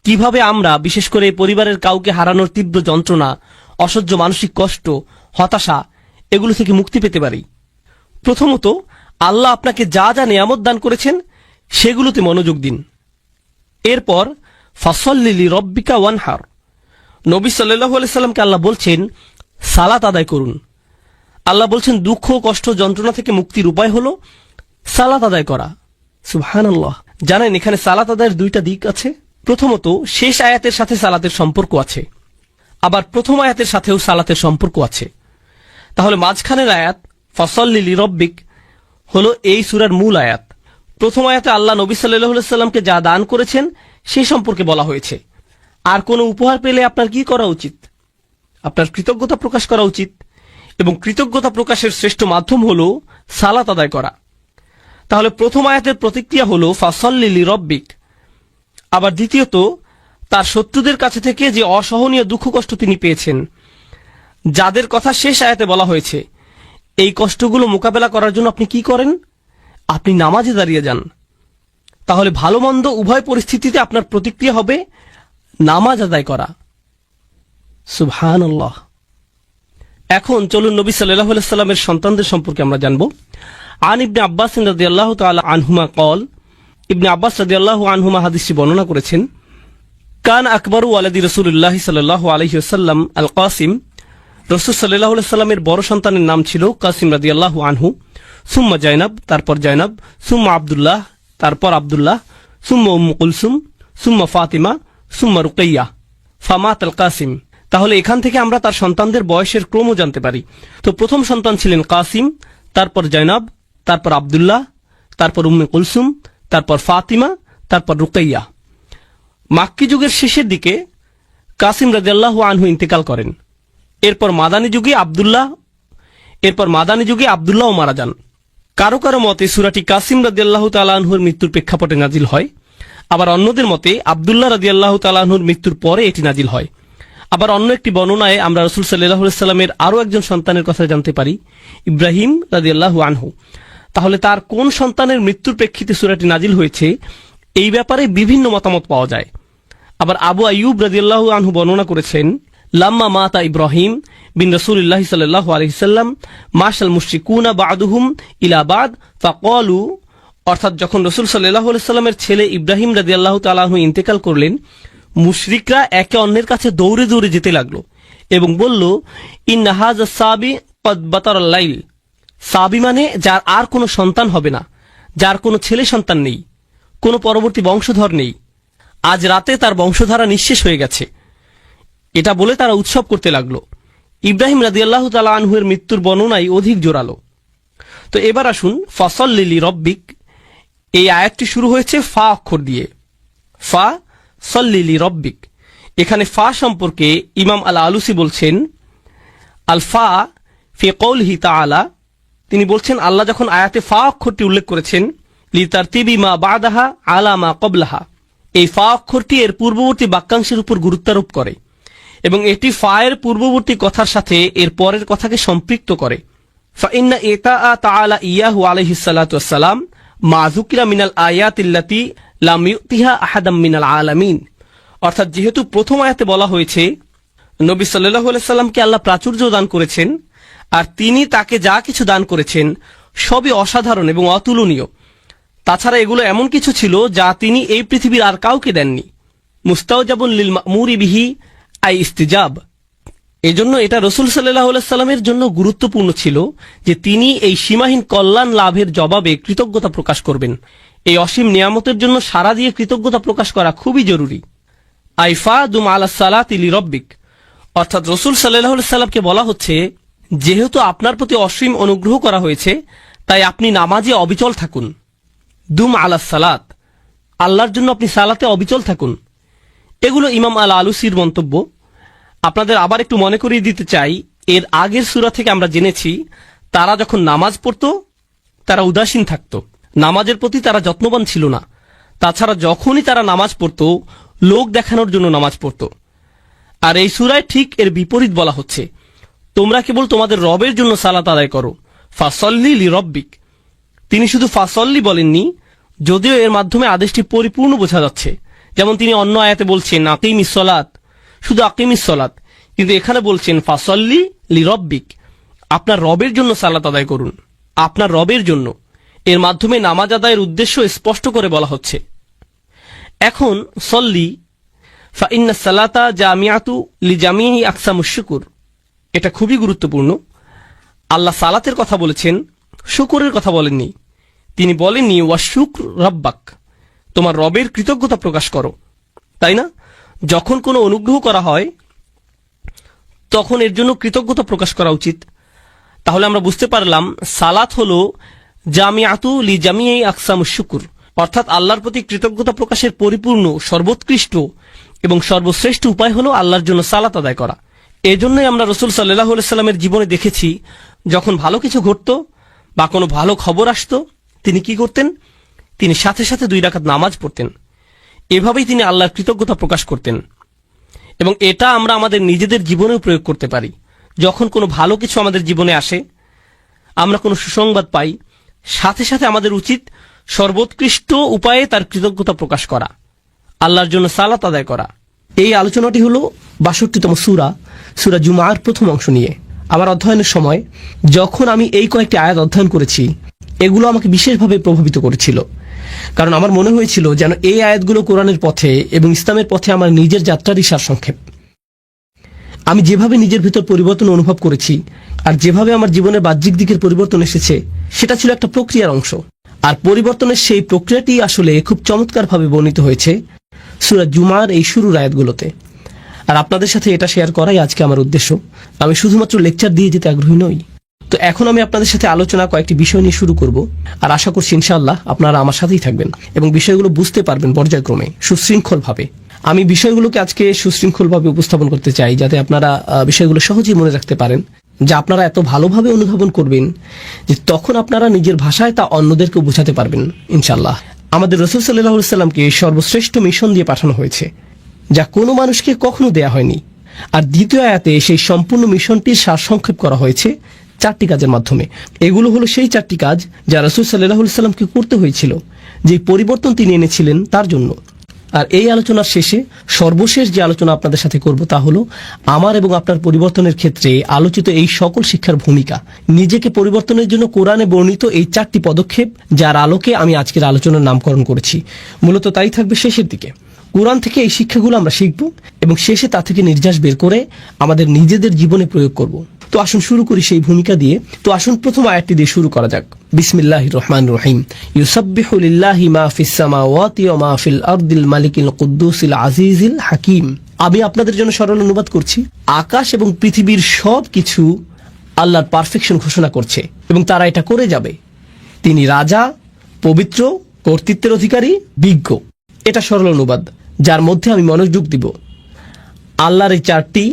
কিভাবে আমরা বিশেষ করে পরিবারের কাউকে হারানোর তীব্র যন্ত্রণা, অসহ্য মানসিক কষ্ট, হতাশা এগুলো থেকে মুক্তি পেতে পারি। প্রথমত, আল্লাহ আপনাকে যা যা নিয়ামত দান করেছেন সেগুলোতে মনোযোগ দিন। এরপর ফাসল্লি লিরব্বিকা ওয়ানহার, নবী সাল্লাল্লাহু আলাইহি সাল্লামকে আল্লাহ বলছেন সালাত আদায় করুন। আল্লাহ বলছেন দুঃখ, কষ্ট, যন্ত্রণা থেকে মুক্তির উপায় হলো সালাত আদায় করা। সুবহানাল্লাহ। জানেন এখানে সালাত আদায়ের দুইটা দিক আছে। প্রথমত, শেষ আয়াতের সাথে সালাতের সম্পর্ক আছে, আবার প্রথম আয়াতের সাথেও সালাতের সম্পর্ক আছে। তাহলে মাঝখানের আয়াত ফাসল্লি লিরব্বিক হলো এই সূরার মূল আয়াত। প্রথম আয়াতে আল্লাহ নবী সাল্লাল্লাহু আলাইহি সাল্লামকে যা দান করেছেন সেই সম্পর্কে বলা হয়েছে। আর কোনো উপহার পেলে আপনার কি করা উচিত? আপনার কৃতজ্ঞতা প্রকাশ করা উচিত, এবং কৃতজ্ঞতা প্রকাশের শ্রেষ্ঠ মাধ্যম হলো সালাত আদায় করা। তাহলে প্রথম আয়াতের প্রতিক্রিয়া হলো ফাসল্লি লিরব্বিক। আবার দ্বিতীয়ত, তার শত্রুদের কাছে থেকে যে অসহনীয় দুঃখ কষ্ট তিনি পেয়েছেন, যাদের কথা শেষ আয়াতে বলা হয়েছে, এই কষ্টগুলো মোকাবেলা করার জন্য আপনি কি করেন? আপনি নামাজে দাঁড়িয়ে যান। তাহলে ভালো মন্দ উভয় পরিস্থিতিতে আপনার প্রতিক্রিয়া হবে নামাজ আদায় করা। সুবহানাল্লাহ। এখন চলুন নবী সাল্লাল্লাহু আলাইহি সাল্লামের সন্তানদের সম্পর্কে আমরা জানব। আন ইবনে আব্বাস রাদিয়াল্লাহু তাআলা আনহুমা قال, ইবনে আব্বাস রাদিয়াল্লাহু আনহুমা হাদিসটি বর্ণনা করেছেন, কান আকবরু ওয়ালাদি রাসূলুল্লাহ সাল্লাল্লাহু আলাইহি ওয়াসাল্লাম আল কাসিম, রাসূল সাল্লাল্লাহু আলাইহি সাল্লামের বড় সন্তানের নাম ছিল কাসিম রাদিয়াল্লাহু আনহু। সুম্মা জাইনাব, তারপর জাইনাব, সুম্মা আব্দুল্লাহ, তারপর আব্দুল্লাহ, সুম্মা উম্মু কুলসুম, সুম্মা ফাতিমা, সুম্মা রুকাইয়া, ফামাত আল কাসিম। তাহলে এখান থেকে আমরা তার সন্তানদের বয়সের ক্রমও জানতে পারি। তো প্রথম সন্তান ছিলেন কাসিম, তারপর জাইনাব, তারপর আব্দুল্লাহ, তারপর উম্মে কুলসুম, তারপর ফাতিমা, তারপর রুকাইয়া। মাক্কি যুগের শেষের দিকে কাসিম রাদিয়াল্লাহু আনহু ইন্তেকাল করেন। এরপর মাদানী যুগে আব্দুল্লাহ মারা যান। কারো কারো মতে সূরাটি কাসিম রাদিয়াল্লাহু তাআলা আনহুর মৃত্যুর প্রেক্ষাপটে নাজিল হয়, আবার অন্যদের মতে আব্দুল্লাহ রাদিয়াল্লাহু তাআলা আনহুর মৃত্যুর পরে এটি নাজিল হয়। আবার অন্য একটি বর্ণনায় আমরা রাসূল সাল্লাল্লাহু আলাইহি সাল্লামের আরো একজন সন্তানের কথা জানতে পারি, ইব্রাহিম রাদিয়াল্লাহু আনহু। তাহলে তার কোন সন্তানের মৃত্যুর প্রেক্ষিতে সূরাটি নাজিল হয়েছে এই ব্যাপারে বিভিন্ন মতামত পাওয়া যায়। আবার আবু আইয়ুব রাদিয়াল্লাহু আনহু বর্ণনা করেছেন, লাম্মা মাতা ইব্রাহিম বিন রাসূলিল্লাহি সাল্লাল্লাহু আলাইহি সাল্লাম মাশাল মুশরিকুনা বা'দুহুম ইলা বা'দ ফাকালু, অর্থাৎ যখন রাসূল সাল্লাল্লাহু আলাইহি সাল্লামের ছেলে ইব্রাহিম রাদিয়াল্লাহু তাআলা আনহু ইন্তেকাল করলেন, মুশরিকরা একে অন্যের কাছে দৌড়ে দৌড়ে যেতে লাগলো এবং বলল, ইন্না হাযা সাবি ক্বাদ বাতারাল লাইল। সাবি মানে যার আর কোনো সন্তান হবে না, যার কোনো ছেলে সন্তান নেই, কোনো পরবর্তী বংশধর নেই, আজ রাতে তার বংশধারা নিঃশেষ হয়ে গেছে। এটা বলে তারা উৎসব করতে লাগলো। ইব্রাহিম রাদিয়াল্লাহু তাআলা আনহুর মৃত্যুর বর্ণনাই অধিক জোরালো। তো এবার আসুন, ফাসল্লি লিরব্বিক, এই আয়াতটি শুরু হয়েছে ফা অক্ষর দিয়ে। ফা সল্লি লিরব্বিক। এখানে ফা সম্পর্কে ইমাম আল আলুসি বলছেন, আল ফা ফি কওলিহি তাআলা, তিনি বলছেন আল্লাহ যখন আয়াতে ফা অক্ষরটি উল্লেখ করেছেন, লিতারতিবি মা বাদাহা আলা মা ক্বাবলাহা, এই ফা অক্ষরটি এর পূর্ববর্তী বাক্যাংশের উপর গুরুত্বারোপ করে এবং এটি ফা এর পূর্ববর্তী কথার সাথে এর পরের কথাকে সম্পৃক্ত করে। ফাইন্না ইতাআ তাআলা ইয়াহু আলাইহিস সালাতু ওয়াস সালাম মা যুকিরা মিনাল আয়াতিল্লাতী লাম ইউতিহা আহাদাম মিনাল আলামিন, অর্থাৎ যেহেতু প্রথম আয়াতে বলা হয়েছে নবী সাল্লাল্লাহু আলাইহি সাল্লামকে আল্লাহ প্রাচুর্য দান করেছেন, আর তিনি তাকে যা কিছু দান করেছেন সবই অসাধারণ এবং অতুলনীয়। তাছাড়া এগুলো এমন কিছু ছিল যা তিনি এই পৃথিবীর আর কাউকে দেননি। মুস্তাওজাবুন লিল মা'মুরি বিহি আই ইস্তিজাব। এজন্য এটা রাসূল সাল্লাল্লাহু আলাইহি সাল্লামের জন্য গুরুত্বপূর্ণ ছিল যে তিনি এই সীমাহীন কল্যাণ লাভের জবাবে কৃতজ্ঞতা প্রকাশ করবেন। এই অসীম নিয়ামতের জন্য সারা দিয়ে কৃতজ্ঞতা প্রকাশ করা খুবই জরুরি। আইফা দুম আলা সালাতি লিরব্বিক, অর্থাৎ রাসূল সাল্লাল্লাহু আলাইহি সাল্লামকে বলা হচ্ছে যেহেতু আপনার প্রতি অসীম অনুগ্রহ করা হয়েছে তাই আপনি নামাজে অবিচল থাকুন। দুম আলা সালাত, আল্লাহর জন্য আপনি সালাতে অবিচল থাকুন। এগুলো ইমাম আল আলুসির মন্তব্য। আপনাদের আবার একটু মনে করিয়ে দিতে চাই, এর আগের সূরা থেকে আমরা জেনেছি তারা যখন নামাজ পড়ত তারা উদাসীন থাকত, নামাজের প্রতি তারা যত্নবান ছিল না। তাছাড়া যখনই তারা নামাজ পড়ত লোক দেখানোর জন্য নামাজ পড়ত। আর এই সূরায় ঠিক এর বিপরীত বলা হচ্ছে, তোমরা কেবল তোমাদের রবের জন্য সালাত আদায় করো, ফাসল্লি লিরব্বিক। তিনি শুধু ফাসল্লি বলেননি, যদিও এর মাধ্যমে আদেশটি পরিপূর্ণ বোঝা যাচ্ছে যেমন তিনি অন্য আয়াতে বলছেন আকিমিস সলাত, শুধু আকিমিস সলাত, কিন্তু এখানে বলছেন ফাসল্লি লিরব্বিক, আপনার রবের জন্য সালাত আদায় করুন, আপনার রবের জন্য। এর মাধ্যমে নামাজ আদায়ের উদ্দেশ্য স্পষ্ট করে বলা হচ্ছে। এখন সল্লি ফাইন্না সালাতা জামিয়াতু লিজামিহি আকসামুশ শুকুর, এটা খুবই গুরুত্বপূর্ণ। আল্লাহ সালাতের কথা বলেছেন, শুকরের কথা বলেননি। তিনি বলেননি ওয়াশুকর রব্বাক, তোমার রবের কৃতজ্ঞতা প্রকাশ করো, তাই না? যখন কোনো অনুগ্রহ করা হয় তখন এর জন্য কৃতজ্ঞতা প্রকাশ করা উচিত। তাহলে আমরা বুঝতে পারলাম সালাত হলো জামিয়াতু লি জামিই আকসামুশ শুকুর, অর্থাৎ আল্লাহর প্রতি কৃতজ্ঞতা প্রকাশের পরিপূর্ণ, সর্বোৎকৃষ্ট এবং সর্বশ্রেষ্ঠ উপায় হলো আল্লাহর জন্য সালাত আদায় করা। এজন্যই আমরা রাসূল সাল্লাল্লাহু আলাইহি সাল্লামের জীবনে দেখেছি, যখন ভালো কিছু ঘটতো বা কোনো ভালো খবর আসতো, তিনি কি করতেন? তিনি সাথে সাথে 2 রাকাত নামাজ পড়তেন। এভাবেই তিনি আল্লাহর কৃতজ্ঞতা প্রকাশ করতেন। এবং এটা আমরা আমাদের নিজেদের জীবনেও প্রয়োগ করতে পারি। যখন কোনো ভালো কিছু আমাদের জীবনে আসে, আমরা কোনো সুসংবাদ পাই, সাথে সাথে আমাদের উচিত সর্বোৎকৃষ্ট উপায়ে তার কৃতজ্ঞতা প্রকাশ করা, আল্লাহর জন্য সালাত আদায় করা। এই আলোচনাটি হলো ৬২তম সূরা জুমার প্রথম অংশ নিয়ে। আমার অধ্যয়নের সময় যখন আমি এই কয়েকটি আয়াত অধ্যয়ন করেছি, এগুলো আমাকে বিশেষভাবে প্রভাবিত করেছিল। কারণ আমার মনে হয়েছিল যেন এই আয়াতগুলো কোরআনের পথে এবং ইসলামের পথে আমার নিজের যাত্রারই সারসংক্ষেপ। আমি যেভাবে নিজের ভিতর পরিবর্তন অনুভব করেছি আর যেভাবে আমার জীবনের বাহ্যিক দিকের পরিবর্তন এসেছে, সেটা ছিল একটা প্রক্রিয়ার অংশ। আর পরিবর্তনের সেই প্রক্রিয়াটি আসলে খুব চমৎকারভাবে বর্ণিত হয়েছে সূরা জুমার এই শুরুর আয়াতগুলোতে। আর আপনাদের সাথে এটা শেয়ার করাই আজকে আমার উদ্দেশ্য। আমি শুধুমাত্র লেকচার দিয়ে যেতে আগ্রহী নই। তো এখন আমি আপনাদের সাথে আলোচনা কয়েকটি বিষয় নিয়ে শুরু করব, আর আশা করছি ইনশাআল্লাহ আপনারা আমার সাথেই থাকবেন এবং বিষয়গুলো বুঝতে পারবেন পর্যায়ক্রমে, সুশৃঙ্খলভাবে। আমি বিষয়গুলোকে আজকে সুশৃঙ্খলভাবে উপস্থাপন করতে চাই, যাতে আপনারা বিষয়গুলো সহজেই মনে রাখতে পারেন, যা আপনারা এত ভালোভাবে অনুধাবন করবেন যে তখন আপনারা নিজের ভাষায় তা অন্যদেরকে বোঝাতে পারবেন ইনশাআল্লাহ। আমাদের রাসূল সাল্লাল্লাহু আলাইহি সাল্লামকে সর্বশ্রেষ্ঠ মিশন দিয়ে পাঠানো হয়েছে, যা কোনো মানুষকে কখনো দেয়া হয়নি। আর দ্বিতীয় আয়াতে সেই সম্পূর্ণ মিশনটির সারসংক্ষেপ করা হয়েছে 4টি কাজের মাধ্যমে। এগুলো হলো সেই 4টি কাজ যা রাসূল সাল্লাল্লাহু আলাইহি সাল্লামকে করতে হয়েছিল, যে পরিবর্তন তিনি এনেছিলেন তার জন্য। আর এই আলোচনার শেষে সর্বশেষ যে আলোচনা আপনাদের সাথে করব তা হলো আমার এবং আপনার পরিবর্তনের ক্ষেত্রে আলোচিত এই সকল শিক্ষার ভূমিকা, নিজেকে পরিবর্তনের জন্য কোরআনে বর্ণিত এই 4টি পদক্ষেপ, যার আলোকে আমি আজকের আলোচনার নামকরণ করেছি। মূলত তাই থাকবে শেষের দিকে। কোরআন থেকে এই শিক্ষাগুলো আমরা শিখব এবং শেষে তা থেকে নির্যাস বের করে আমাদের নিজেদের জীবনে প্রয়োগ করব। তো আসুন শুরু করি সেই ভূমিকা দিয়ে। তো আসুন প্রথম আয়াতটি দিয়ে শুরু করা যাক। বিসমিল্লাহির রহমানির রহিম। ইউসাব্বিহু লিল্লাহি মা ফিস সামাওয়াতি ওয়া মা ফিল আরদিল মালিকিল কুদ্দুসিল আজিজিল হাকিম। আমি আপনাদের জন্য সরল অনুবাদ করছি। আকাশ এবং পৃথিবীর সব কিছু আল্লাহর পারফেকশন ঘোষণা করছে এবং তারা এটা করে যাবে। তিনি রাজা, পবিত্র, কর্তৃত্বের অধিকারী, বিজ্ঞ। এটা সরল অনুবাদ, যার মধ্যে আমি মনোযোগ দিব আল্লাহর এই 4টি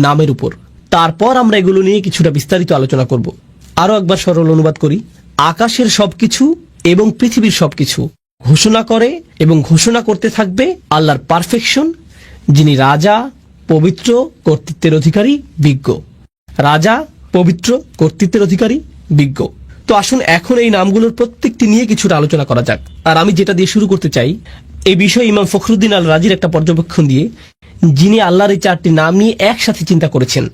নামের উপর। তারপর আমরা এগুলো নিয়ে কিছুটা বিস্তারিত আলোচনা করব। আরো একবার সরল অনুবাদ করি। আকাশের সবকিছু এবং পৃথিবীর সবকিছু ঘোষণা করে এবং ঘোষণা করতে থাকবে আল্লাহর পারফেকশন, যিনি রাজা, পবিত্র, কর্তৃত্বের অধিকারী, বিজ্ঞ। রাজা, পবিত্র, কর্তৃত্বের অধিকারী, বিজ্ঞ। তো আসুন এখন এই নামগুলোর প্রত্যেকটি নিয়ে কিছুটা আলোচনা করা যাক। আর আমি যেটা দিয়ে শুরু করতে চাই, এই বিষয়ে ইমাম ফখরুদ্দিন আল রাজির একটা পর্যবেক্ষণ দিয়ে, যিনি আল্লাহর এই 4টি নাম নিয়ে একসাথে চিন্তা করেছেন।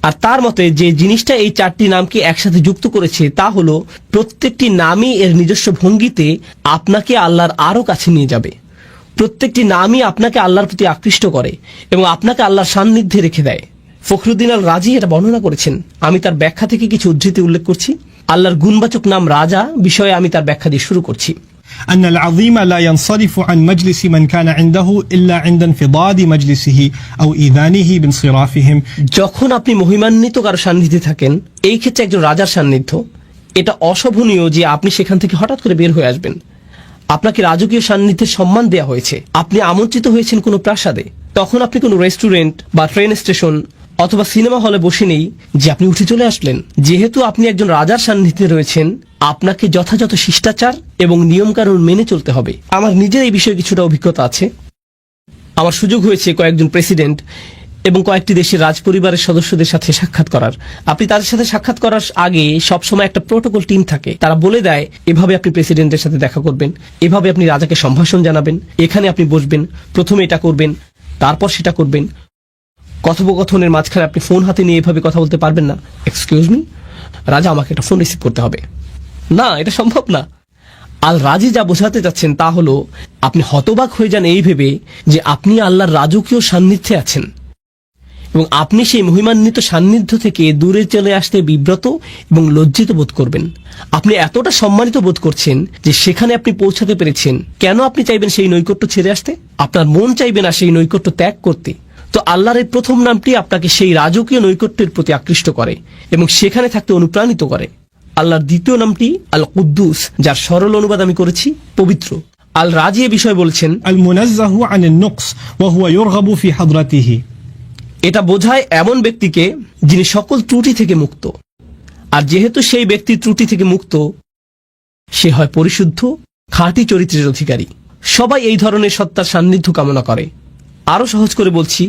আর তার মতে যে জিনিসটা এই 4টি নামকে একসাথে যুক্ত করেছে তা হলো প্রত্যেকটি নামই এর নিজস্ব ভঙ্গিতে আপনাকে আল্লাহর আরো কাছে নিয়ে যাবে। প্রত্যেকটি নামই আপনাকে আল্লাহর প্রতি আকৃষ্ট করে এবং আপনাকে আল্লাহর সান্নিধ্যে রেখে দেয়। ফখরুদ্দিন আল রাজি এটা বর্ণনা করেছেন। আমি তার ব্যাখ্যা থেকে কিছু উদ্ধৃতি উল্লেখ করছি। আল্লাহর গুণবাচক নাম রাজা বিষয়ে আমি তার ব্যাখ্যা দিয়ে শুরু করছি। أن العظيم لا ينصرف عن مجلس من كان عنده إلا عند انفضاض مجلسه أو إذانه بانصرافهم। যখন আপনি মহিমান্বিত কারো সান্নিধ্যে থাকেন, এই ক্ষেত্রে একজন রাজার সান্নিধ্য, এটা অশোভনীয় যে আপনি সেখান থেকে হঠাৎ করে বের হয়ে আসবেন। আপনাকে রাজকীয় সান্নিধ্যের সম্মান দেওয়া হয়েছে। আপনি আমন্ত্রিত হয়েছেন কোনো প্রাসাদে, তখন আপনি কোনো রেস্টুরেন্ট বা ট্রেন স্টেশন অথবা সিনেমা হলে বসে নেই যে আপনি উঠে চলে আসলেন। যেহেতু আপনি একজন রাজার সান্নিধ্যে রয়েছেন, আপনাকে যথাযথ শিষ্টাচার এবং নিয়মকানুন মেনে চলতে হবে। আমার নিজের এই বিষয়ে কিছুটা অভিজ্ঞতা আছে। আমার সুযোগ হয়েছে কয়েকজন প্রেসিডেন্ট এবং কয়েকটি দেশের রাজপরিবারের সদস্যদের সাথে সাক্ষাৎ করার। আপনি তাদের সাথে সাক্ষাৎ করার আগে সবসময় একটা প্রোটোকল টিম থাকে, তারা বলে দেয় এভাবে আপনি প্রেসিডেন্টের সাথে দেখা করবেন, এভাবে আপনি রাজাকে সম্ভাষণ জানাবেন, এখানে আপনি বসবেন, প্রথমে এটা করবেন, তারপর সেটা করবেন। কথোপকথনের মাঝখানে আপনি ফোন হাতে নিয়ে এভাবে কথা বলতে পারবেন না। এক্সকিউজ মি রাজা, আমাকে একটা ফোন রিসিভ করতে হবে। না, এটা সম্ভব না। আল রাজি যা বোঝাতে যাচ্ছেন তা হলো আপনি হতবাক হয়ে যান এই ভেবে যে আপনি আল্লাহর রাজকীয় সান্নিধ্যে আছেন এবং আপনি সেই মহিমান্বিত সান্নিধ্য থেকে দূরে চলে আসতে বিব্রত এবং লজ্জিত বোধ করবেন। আপনি এতটা সম্মানিত বোধ করছেন যে সেখানে আপনি পৌঁছাতে পেরেছেন। কেন আপনি চাইবেন সেই নৈকট্য ছেড়ে আসতে? আপনার মন চাইবে না সেই নৈকট্য ত্যাগ করতে। তো আল্লাহর এই প্রথম নামটি আপনাকে সেই রাজকীয় নৈকট্যের প্রতি আকৃষ্ট করে এবং সেখানে থাকতে অনুপ্রাণিত করে। আল্লাহর দ্বিতীয় নামটি আল কুদ্দুস, যার সরল অনুবাদ আমি করেছি পবিত্র। আল রাজি এ বিষয়ে বলছেন المنزه عن النقص وهو يرغب في حضرته. এটা বোঝায় এমন ব্যক্তিকে যিনি সকল ত্রুটি থেকে মুক্ত। আর যেহেতু সেই ব্যক্তি ত্রুটি থেকে মুক্ত, সে হয় পরিশুদ্ধ, খাঁটি চরিত্রের অধিকারী। সবাই এই ধরনের সত্তার সান্নিধ্য কামনা করে। আরো সহজ করে বলছি,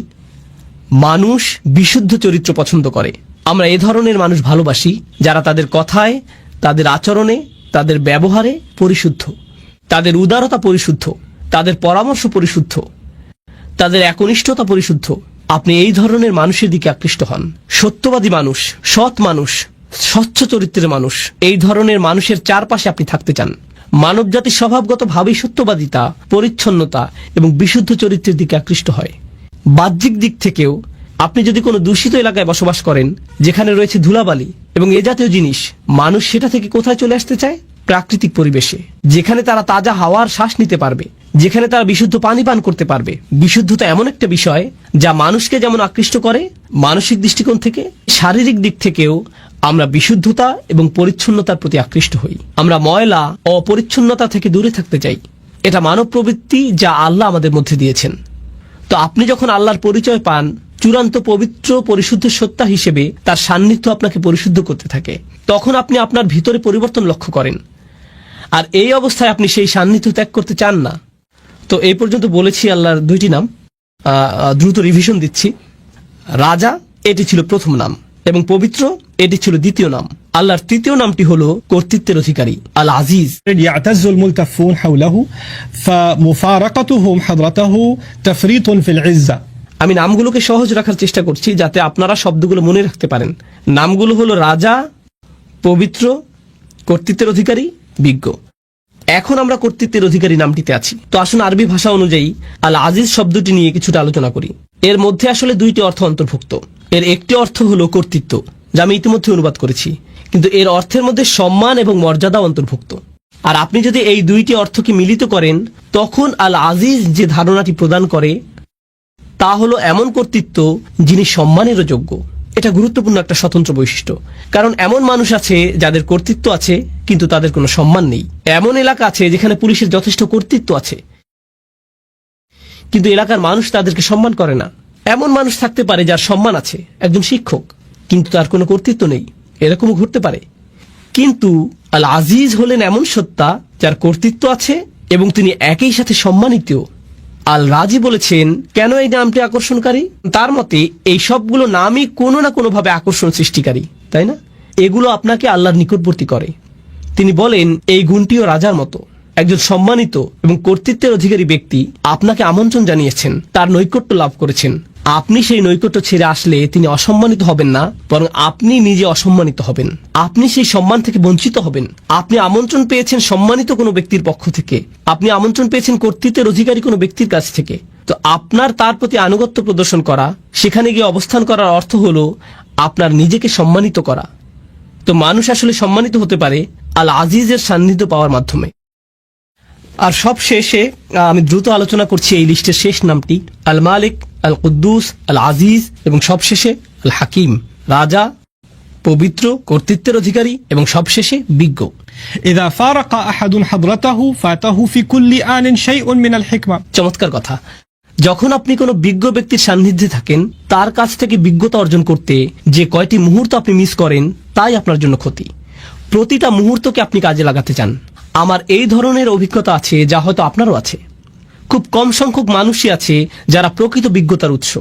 মানুষ বিশুদ্ধ চরিত্র পছন্দ করে। আমরা এ ধরনের মানুষ ভালোবাসি যারা তাদের কথায়, তাদের আচরণে, তাদের ব্যবহারে পরিশুদ্ধ, তাদের উদারতা পরিশুদ্ধ, তাদের পরামর্শ পরিশুদ্ধ, তাদের একনিষ্ঠতা পরিশুদ্ধ। আপনি এই ধরনের মানুষের দিকে আকৃষ্ট হন। সত্যবাদী মানুষ, সৎ মানুষ, স্বচ্ছ চরিত্রের মানুষ, এই ধরনের মানুষের চারপাশে আপনি থাকতে চান। মানবজাতি স্বভাবগতভাবেই সত্যবাদিতা, পরিচ্ছন্নতা এবং বিশুদ্ধ চরিত্রের দিকে আকৃষ্ট হয়। বাহ্যিক দিক থেকেও আপনি যদি কোনো দূষিত এলাকায় বসবাস করেন যেখানে রয়েছে ধুলাবালি এবং এ জাতীয় জিনিস, মানুষ সেটা থেকে কোথায় চলে আসতে চায়? প্রাকৃতিক পরিবেশে, যেখানে তারা তাজা হাওয়ার শ্বাস নিতে পারবে, যেখানে তারা বিশুদ্ধ পানি পান করতে পারবে। বিশুদ্ধতা এমন একটা বিষয় যা মানুষকে যেমন আকৃষ্ট করে মানসিক দৃষ্টিকোণ থেকে, শারীরিক দিক থেকেও আমরা বিশুদ্ধতা এবং পরিচ্ছন্নতার প্রতি আকৃষ্ট হই। আমরা ময়লা, অপরিচ্ছন্নতা থেকে দূরে থাকতে চাই। এটা মানব প্রবৃত্তি যা আল্লাহ আমাদের মধ্যে দিয়েছেন। তো আপনি যখন আল্লাহর পরিচয় পান চূড়ান্ত পবিত্র পরিশুদ্ধ সত্তা হিসেবে, তার সান্নিধ্য আপনাকে পরিশুদ্ধ করতে থাকে। তখন আপনি আপনার ভিতরে পরিবর্তন লক্ষ্য করেন, আর এই অবস্থায় আপনি সেই সান্নিধ্য ত্যাগ করতে চান না। তো এই পর্যন্ত বলেছি আল্লাহর দুইটি নাম। দ্রুত রিভিশন দিচ্ছি। রাজা, এটি ছিল প্রথম নাম, এবং পবিত্র, এটি ছিল দ্বিতীয় নাম। আল্লাহর তৃতীয় নামটি হলো কর্তৃত্বের অধিকারী, আল আজিজ। يعتز الملتفون حوله فمفارقتهم حضرته تفريط في العزة. আমি নামগুলোকে সহজ রাখার চেষ্টা করছি যাতে আপনারা শব্দগুলো মনে রাখতে পারেন। নামগুলো হলো রাজা, পবিত্র, কর্তৃত্বের অধিকারী, বিজ্ঞ। এখন আমরা কর্তৃত্বের অধিকারী নামটিতে আছি। তো আসুন আরবি ভাষা অনুযায়ী আল আজিজ শব্দটি নিয়ে কিছুটা আলোচনা করি। এর মধ্যে আসলে দুইটি অর্থ অন্তর্ভুক্ত। এর একটি অর্থ হলো কর্তৃত্ব, যা আমি ইতিমধ্যে অনুবাদ করেছি, কিন্তু এর অর্থের মধ্যে সম্মান এবং মর্যাদা অন্তর্ভুক্ত। আর আপনি যদি এই দুইটি অর্থকে মিলিত করেন, তখন আল আজিজ যে ধারণাটি প্রদান করে তা হলো এমন কর্তৃত্ব যিনি সম্মানেরও যোগ্য। এটা গুরুত্বপূর্ণ একটা স্বতন্ত্র বৈশিষ্ট্য, কারণ এমন মানুষ আছে যাদের কর্তৃত্ব আছে কিন্তু তাদের কোনো সম্মান নেই। এমন এলাকা আছে যেখানে পুলিশের যথেষ্ট কর্তৃত্ব আছে কিন্তু এলাকার মানুষ তাদেরকে সম্মান করে না। এমন মানুষ থাকতে পারে যার সম্মান আছে, একজন শিক্ষক, কিন্তু তার কোনো কর্তৃত্ব নেই। এরকমও ঘটতে পারে। কিন্তু আল আজিজ হলেন এমন সত্তা যার কর্তৃত্ব আছে এবং তিনি একই সাথে সম্মানিত। আল রাজি বলেছেন কেন এই নামটি আকর্ষণকারী। তার মতে এই সবগুলো নামই কোনো না কোনোভাবে আকর্ষণ সৃষ্টিকারী, তাই না? এগুলো আপনাকে আল্লাহর নিকটবর্তী করে। তিনি বলেন এই গুণটিও রাজার মতো। একজন সম্মানিত এবং কর্তৃত্বের অধিকারী ব্যক্তি আপনাকে আমন্ত্রণ জানিয়েছেন, তার নৈকট্য লাভ করেছেন। আপনি সেই নৈকট্য ছেড়ে আসলে তিনি অসম্মানিত হবেন না, বরং আপনি নিজে অসম্মানিত হবেন। আপনি সেই সম্মান থেকে বঞ্চিত হবেন। আপনি আমন্ত্রণ পেয়েছেন সম্মানিত কোনো ব্যক্তির পক্ষ থেকে, আপনি আমন্ত্রণ পেয়েছেন কর্তৃত্বের অধিকারী কোনো ব্যক্তির কাছ থেকে। তো আপনার তার প্রতি আনুগত্য প্রদর্শন করা, সেখানে গিয়ে অবস্থান করার অর্থ হলো আপনার নিজেকে সম্মানিত করা। তো মানুষ আসলে সম্মানিত হতে পারে আল আজিজের সান্নিধ্য পাওয়ার মাধ্যমে। আর সব শেষে আমি দ্রুত আলোচনা করছি এই লিস্টের শেষ নামটি, আল মালিক, আল কুদ্দুস, আল আজিজ এবং সবশেষে আল হাকিম। রাজা, পবিত্র, কর্তৃত্বের অধিকারী এবং সবশেষে বিজ্ঞ। إذا فارق أحد حضرته فاته في كل آن شيء من الحكمة. চমৎকার কথা। যখন আপনি কোনো বিজ্ঞ ব্যক্তির সান্নিধ্যে থাকেন, তার কাছ থেকে বিজ্ঞতা অর্জন করতে যে কয়টি মুহূর্ত আপনি মিস করেন তাই আপনার জন্য ক্ষতি। প্রতিটা মুহূর্তকে আপনি কাজে লাগাতে চান। আমার এই ধরনের অভিজ্ঞতা আছে, যা হয়তো আপনারও আছে। খুব কম সংখ্যক মানুষই আছে যারা প্রকৃত বিজ্ঞতার উৎস।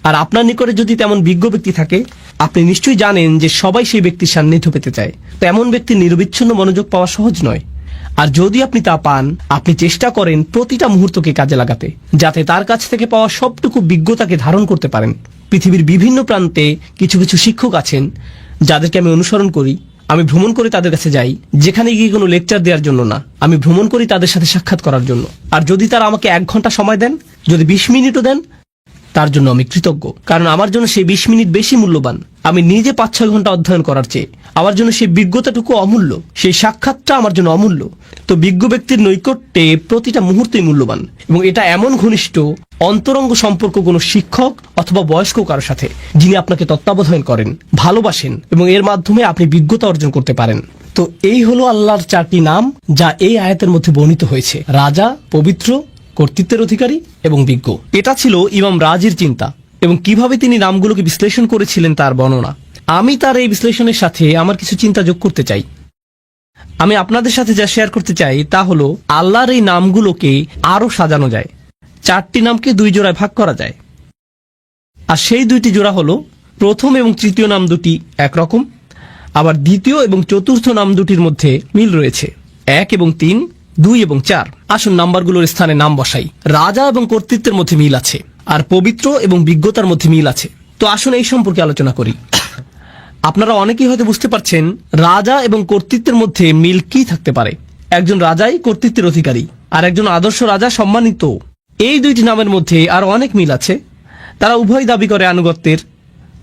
আর আপনার নিকটে যদি তেমন বিজ্ঞ ব্যক্তি থাকে, আপনি নিশ্চয়ই জানেন যে সবাই সেই ব্যক্তির সান্নিধ্য পেতে চায়। তো এমন ব্যক্তির নিরবিচ্ছিন্ন মনোযোগ পাওয়া সহজ নয়। আর যদি আপনি তা পান, আপনি চেষ্টা করেন প্রতিটা মুহূর্তকে কাজে লাগাতে, যাতে তার কাছ থেকে পাওয়া সবটুকু বিজ্ঞতাকে ধারণ করতে পারেন। পৃথিবীর বিভিন্ন প্রান্তে কিছু কিছু শিক্ষক আছেন যাদেরকে আমি অনুসরণ করি। আমি ভ্রমণ করে তাদের কাছে যাই, যেখানে গিয়ে কোনো লেকচার দেওয়ার জন্য না, আমি ভ্রমণ করি তাদের সাথে সাক্ষাৎ করার জন্য। আর যদি তারা আমাকে 1 ঘন্টা সময় দেন, যদি 20 মিনিটও দেন, তার জন্য আমি কৃতজ্ঞ, কারণ আমার জন্য সেই 20 মিনিট বেশি মূল্যবান আমি নিজে 5-6 ঘন্টা অধ্যয়ন করার চেয়ে। আমার জন্য সেই বিজ্ঞতাটুকু অমূল্য, সেই সাক্ষাৎটা আমার জন্য অমূল্য। তো বিজ্ঞ ব্যক্তির নৈকট্যে প্রতিটা মুহূর্তই মূল্যবান, এবং এটা এমন ঘনিষ্ঠ অন্তরঙ্গ সম্পর্ক কোনো শিক্ষক অথবা বয়স্ক কারোর সাথে, যিনি আপনাকে তত্ত্বাবধান করেন, ভালোবাসেন, এবং এর মাধ্যমে আপনি বিজ্ঞতা অর্জন করতে পারেন। তো এই হলো আল্লাহর 4টি নাম যা এই আয়াতের মধ্যে বর্ণিত হয়েছে: রাজা, পবিত্র, কর্তৃত্বের অধিকারী এবং বিজ্ঞ। এটা ছিল ইমাম রাজির চিন্তা, এবং কিভাবে তিনি নামগুলোকে বিশ্লেষণ করেছিলেন তার বর্ণনা। আমি তার এই বিশ্লেষণের সাথে আমার কিছু চিন্তা যোগ করতে চাই। আমি আপনাদের সাথে যা শেয়ার করতে চাই তা হলো, আল্লাহর এই নামগুলোকে আরো সাজানো যায়। 4টি নামকে 2 জোড়ায় ভাগ করা যায়, আর সেই 2টি জোড়া হলো, প্রথম এবং তৃতীয় নাম দুটি একরকম, আবার দ্বিতীয় এবং চতুর্থ নাম দুটির মধ্যে মিল রয়েছে। 1 এবং 3, 2 এবং 4। আসুন নাম্বারগুলোর স্থানে নাম বসাই। রাজা এবং কর্তৃত্বের মধ্যে মিল আছে, আর পবিত্র এবং বিজ্ঞতার মধ্যে মিল আছে। তো আসুন এই সম্পর্কে আলোচনা করি। আপনারা অনেকেই হয়তো বুঝতে পারছেন রাজা এবং কর্তৃত্বের মধ্যে মিল কি থাকতে পারে। একজন রাজাই কর্তৃত্বের অধিকারী, আর একজন আদর্শ রাজা সম্মানিত। এই 2টি নামের মধ্যে আরো অনেক মিল আছে। তারা উভয় দাবি করে আনুগত্যের,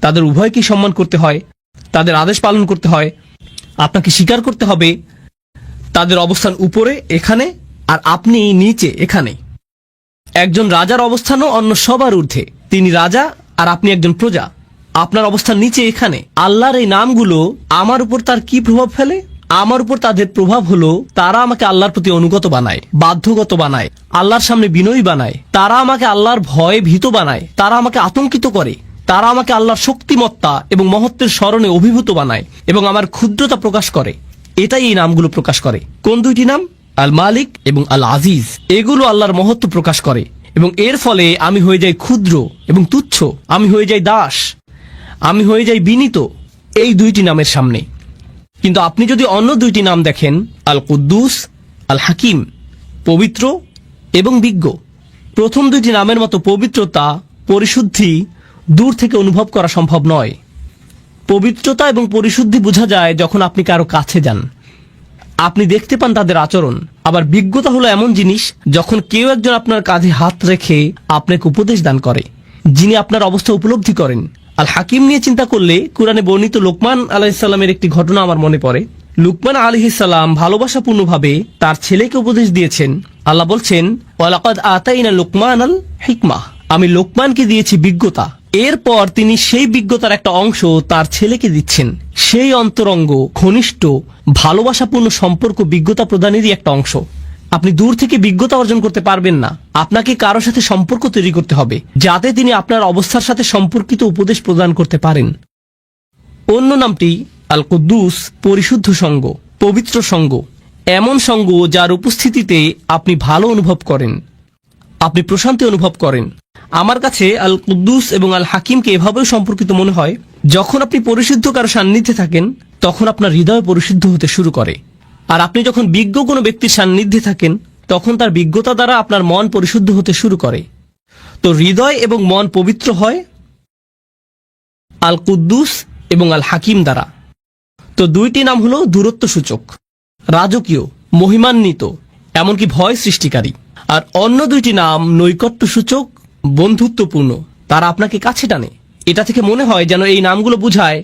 তাদের উভয়কেই সম্মান করতে হয়, তাদের আদেশ পালন করতে হয়। আপনাকে স্বীকার করতে হবে তাদের অবস্থান উপরে এখানে, আর আপনি নিচে এখানে। একজন রাজার অবস্থানও অন্য সবার ঊর্ধ্বে। তিনি রাজা আর আপনি একজন প্রজা। আপনার অবস্থান নিচে এখানে। আল্লাহর এই নামগুলো আমার উপর তার কি প্রভাব ফেলে? আমার উপর তাদের প্রভাব হলো, তারা আমাকে আল্লাহর প্রতি অনুগত বানায়, বাধ্যগত বানায়, আল্লাহর সামনে বিনয়ী বানায়। তারা আমাকে আল্লাহর ভয়ে ভীত বানায়, তারা আমাকে আতঙ্কিত করে, তারা আমাকে আল্লাহর শক্তিমত্তা এবং মহত্বের স্মরণে অভিভূত বানায়, এবং আমার ক্ষুদ্রতা প্রকাশ করে। এটাই এই নামগুলো প্রকাশ করে। কোন 2টি নাম? আল মালিক এবং আল আজিজ। এগুলো আল্লাহর মহত্ব প্রকাশ করে, এবং এর ফলে আমি হয়ে যাই ক্ষুদ্র এবং তুচ্ছ, আমি হয়ে যাই দাস, আমি হয়ে যাই বিনীত এই 2টি নামের সামনে। কিন্তু আপনি যদি অন্য 2টি নাম দেখেন, আল কুদ্দুস, আল হাকিম, পবিত্র এবং বিজ্ঞ। প্রথম 2টি নামের মতো পবিত্রতা, পরিশুদ্ধি দূর থেকে অনুভব করা সম্ভব নয়। পবিত্রতা এবং পরিশুদ্ধি বোঝা যায় যখন আপনি কারো কাছে যান, আপনি দেখতে পান তাদের আচরণ। আবার বিজ্ঞতা হলো এমন জিনিস, যখন কেউ একজন আপনার কাঁধে হাত রেখে আপনাকে উপদেশ দান করে, যিনি আপনার অবস্থা উপলব্ধি করেন। আল হাকিম নিয়ে চিন্তা করলে কুরআনে বর্ণিত লোকমান আলাইহিসসালামের একটি ঘটনা আমার মনে পড়ে। লুকমান আলাইহিসসালাম ভালোবাসাপূর্ণভাবে তার ছেলেকে উপদেশ দিয়েছেন। আল্লাহ বলছেন, ওয়ালাকাদ আতাইনা লুকমানাল হিকমাহ, আমি লোকমানকে দিয়েছি বিজ্ঞতা। এরপর তিনি সেই বিজ্ঞতার একটা অংশ তার ছেলেকে দিচ্ছেন। সেই অন্তরঙ্গ, ঘনিষ্ঠ, ভালোবাসাপূর্ণ সম্পর্ক বিজ্ঞতা প্রদানেরই একটা অংশ। আপনি দূর থেকে বিজ্ঞতা অর্জন করতে পারবেন না। আপনাকে কারো সাথে সম্পর্ক তৈরি করতে হবে, যাতে তিনি আপনার অবস্থার সাথে সম্পর্কিত উপদেশ প্রদান করতে পারেন। অন্য নামটি আল কুদ্দুস, পরিশুদ্ধ সঙ্গ, পবিত্র সঙ্গ। এমন সঙ্গ যার উপস্থিতিতে আপনি ভালো অনুভব করেন, আপনি প্রশান্তি অনুভব করেন। আমার কাছে আল কুদ্দুস এবং আল হাকিমকে এভাবেও সম্পর্কিত মনে হয়, যখন আপনি পরিশুদ্ধ কারো সান্নিধ্যে থাকেন, তখন আপনার হৃদয় পরিশুদ্ধ হতে শুরু করে। আর আপনি যখন বিজ্ঞ কোনো ব্যক্তির সান্নিধ্যে থাকেন, তখন তার বিজ্ঞতা দ্বারা আপনার মন পরিশুদ্ধ হতে শুরু করে। তো হৃদয় এবং মন পবিত্র হয় আল কুদ্দুস এবং আল হাকিম দ্বারা। তো 2টি নাম হলো দূরত্ব সূচক, রাজকীয়, মহিমান্বিত, এমনকি ভয় সৃষ্টিকারী। আর অন্য 2টি নাম নৈকট্য সূচক, বন্ধুত্বপূর্ণ। তারা আপনাকে কাছে টানে। এটা থেকে মনে হয় যেন এই নামগুলো বোঝায়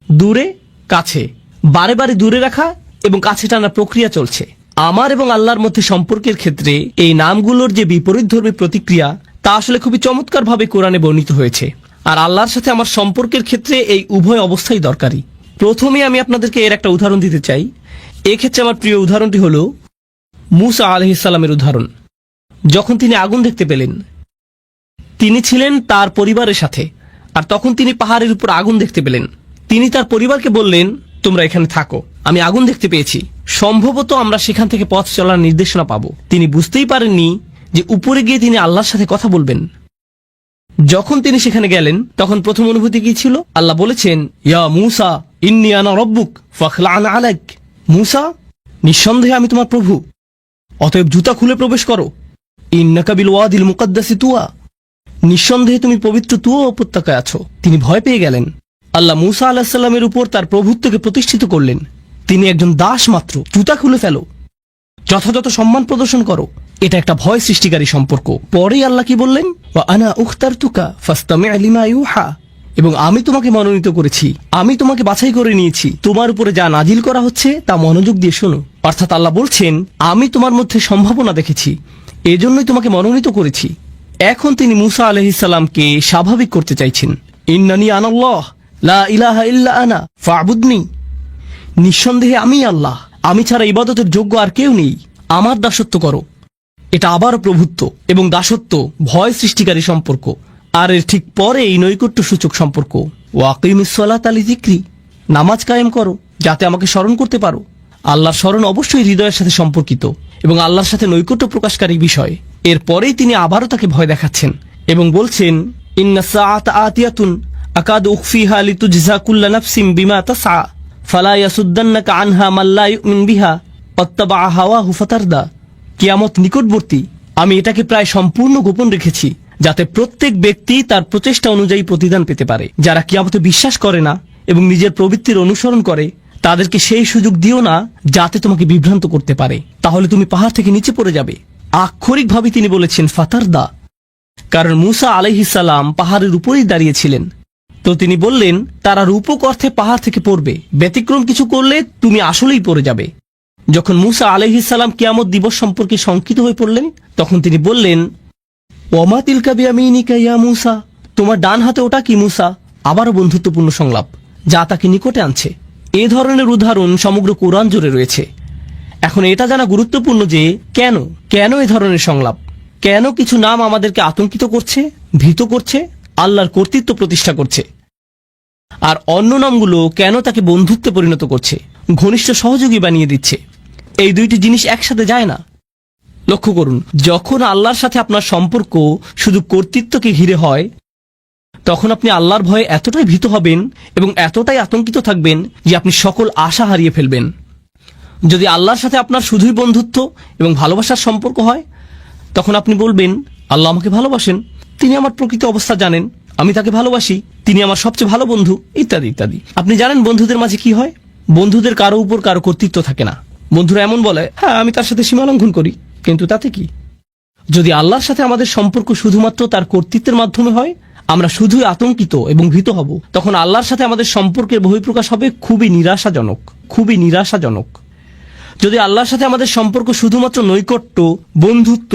দূরে কাছে, বারে বারে দূরে রাখা এবং কাছে টানার প্রক্রিয়া চলছে। আমার এবং আল্লাহর মধ্যে সম্পর্কের ক্ষেত্রে এই নামগুলোর যে বিপরীতধর্মী প্রতিক্রিয়া, তা আসলে খুবই চমৎকারভাবে কোরআনে বর্ণিত হয়েছে। আর আল্লাহর সাথে আমার সম্পর্কের ক্ষেত্রে এই উভয় অবস্থাই দরকারি। প্রথমে আমি আপনাদেরকে এর একটা উদাহরণ দিতে চাই। এক্ষেত্রে আমার প্রিয় উদাহরণটি হলো মূসা আলাইহিস সালামের উদাহরণ। যখন তিনি আগুন দেখতে পেলেন, তিনি ছিলেন তার পরিবারের সাথে, আর তখন তিনি পাহাড়ের উপর আগুন দেখতে পেলেন। তিনি তার পরিবারকে বললেন, তোমরা এখানে থাকো, আমি আগুন দেখতে পেয়েছি, সম্ভবত আমরা সেখান থেকে পথ চলার নির্দেশনা পাবো। তিনি বুঝতেই পারেননি যে উপরে গিয়ে তিনি আল্লাহর সাথে কথা বলবেন। যখন তিনি সেখানে গেলেন তখন প্রথম অনুভূতি কি ছিল? আল্লাহ বলেছেন, ইয়া মূসা ইন্নী আনা রব্বুক ফাখলা'ন আলাইক। মূসা, নিঃসন্দেহে আমি তোমার প্রভু, অতএব জুতা খুলে প্রবেশ করো। ইন্নাকা বিল ওয়াদিল মুকাদ্দাসি তুয়া, নিঃসন্দেহে তুমি পবিত্র তুয়া উপত্যকায় আছো। তিনি ভয় পেয়ে গেলেন। আল্লাহ মূসা আলাইহিস সালামের উপর তার প্রভুত্বকে প্রতিষ্ঠিত করলেন। তিনি একজন দাস মাত্র, জুতা খুলে ফেলো, যথাযথ সম্মান প্রদর্শন করো। এটা একটা ভয় সৃষ্টিকারী সম্পর্ক। পরেই আল্লাহ কি বললেন? ওয়া আনা উখতারতুকা ফাসতামি' লিমা ইউহা, এবং আমি তোমাকে মনোনীত করেছি, আমি তোমাকে বাছাই করে নিয়েছি, তোমার উপরে যা নাজিল করা হচ্ছে তা মনোযোগ দিয়ে শোনো। অর্থাৎ আল্লাহ বলছেন, আমি তোমার মধ্যে সম্ভাবনা দেখেছি, এজন্যই তোমাকে মনোনীত করেছি। এখন তিনি মূসা আলাইহিস সালামকে স্বাভাবিক করতে চাইছেন। ইন্নানি আনাল্লাহ লা ইলাহা ইল্লা আনা ফা'বুদনি, নিঃসন্দেহে আমি আল্লাহ, আমি ছাড়া ইবাদতের যোগ্য আর কেউ নেই, আমার দাসত্ব করো। এটা আবারও প্রভুত্ব এবং দাসত্ব ভয় সৃষ্টিকারী সম্পর্ক। আর এর ঠিক পরে এই নৈকট্য সূচক সম্পর্ক, ওয়াকিমিস সালাতা লিযিকরি, নামাজ কায়েম করো যাতে আমাকে স্মরণ করতে পারো। আল্লাহর স্মরণ অবশ্যই হৃদয়ের সাথে সম্পর্কিত এবং আল্লাহর সাথে নৈকট্য প্রকাশকারী বিষয়। এরপরেই তিনি আবারও তাকে ভয় দেখাচ্ছেন এবং বলছেন, ইন্নাস সাআতা আতিয়াতুন আকাদু উখফিহা লিতুজজা কুল্লু নাফসিন বিমা তাসআ ফালা ইয়াসুদ্দান্নাকা আনহা মান লা ইউমিন বিহা ওয়াত্তাবা হাওয়াহু ফাতারদা। কিয়ামত নিকটবর্তী, আমি এটাকে প্রায় সম্পূর্ণ গোপন রেখেছি যাতে প্রত্যেক ব্যক্তি তার প্রচেষ্টা অনুযায়ী প্রতিদান পেতে পারে। যারা কিয়ামতে বিশ্বাস করে না এবং নিজের প্রবৃত্তির অনুসরণ করে, তাদেরকে সেই সুযোগ দিও না যাতে তোমাকে বিভ্রান্ত করতে পারে, তাহলে তুমি পাহাড় থেকে নিচে পড়ে যাবে। আক্ষরিকভাবে তিনি বলেছেন ফাতারদা, কারণ মূসা আলাইহিস সালাম পাহাড়ের উপরেই দাঁড়িয়েছিলেন। তো তিনি বললেন, তারা রূপক অর্থে পাহাড় থেকে পড়বে, ব্যতিক্রম কিছু করলে তুমি আসলেই পড়ে যাবে। যখন মূসা আলাইহিস সালাম কিয়ামত দিবস সম্পর্কে শঙ্কিত হয়ে পড়লেন, তখন তিনি বললেন, ওমা তিলকা বিয়ামিনিকা ইয়া মূসা, তোমার ডান হাতে ওটা কি মূসা? আবারও বন্ধুত্বপূর্ণ সংলাপ যা তাকে নিকটে আনছে। এ ধরনের উদাহরণ সমগ্র কোরআন জুড়ে রয়েছে। এখন এটা জানা গুরুত্বপূর্ণ যে কেন এ ধরনের সংলাপ, কেন কিছু নাম আমাদেরকে আতঙ্কিত করছে, ভীত করছে, আল্লাহর কর্তৃত্ব প্রতিষ্ঠা করছে, আর অন্য নামগুলো কেন তাকে বন্ধুত্বে পরিণত করছে, ঘনিষ্ঠ সহযোগী বানিয়ে দিচ্ছে। এই দুইটি জিনিস একসাথে যায় না। লক্ষ্য করুন, যখন আল্লাহর সাথে আপনার সম্পর্ক শুধু কর্তৃত্বকে ঘিরে হয়, তখন আপনি আল্লাহর ভয়ে এতটাই ভীত হবেন এবং এতটাই আতঙ্কিত থাকবেন যে আপনি সকল আশা হারিয়ে ফেলবেন। যদি আল্লাহর সাথে আপনার শুধুই বন্ধুত্ব এবং ভালোবাসার সম্পর্ক হয়, তখন আপনি বলবেন, আল্লাহ আমাকে ভালোবাসেন, তিনি আমার প্রকৃত অবস্থা জানেন, আমি তাকে ভালোবাসি, তিনি আমার সবচেয়ে ভালো বন্ধু, ইত্যাদি ইত্যাদি। আপনি জানেন বন্ধুদের মাঝে কি হয়? বন্ধুদের কারো উপর কারো কর্তৃত্ব থাকে না। বন্ধুরা এমন বলে, হ্যাঁ আমি তার সাথে সীমা লঙ্ঘন করি, কিন্তু তাতে কি? যদি আল্লাহর সাথে আমাদের সম্পর্ক শুধুমাত্র তার কর্তৃত্বের মাধ্যমে হয়, আমরা শুধুই আতঙ্কিত এবং ভীত হব। তখন আল্লাহর সাথে আমাদের সম্পর্কের বহিঃপ্রকাশ হবে খুবই নিরাশাজনক, খুবই নিরাশাজনক। যদি আল্লাহর সাথে আমাদের সম্পর্ক শুধুমাত্র নৈকট্য, বন্ধুত্ব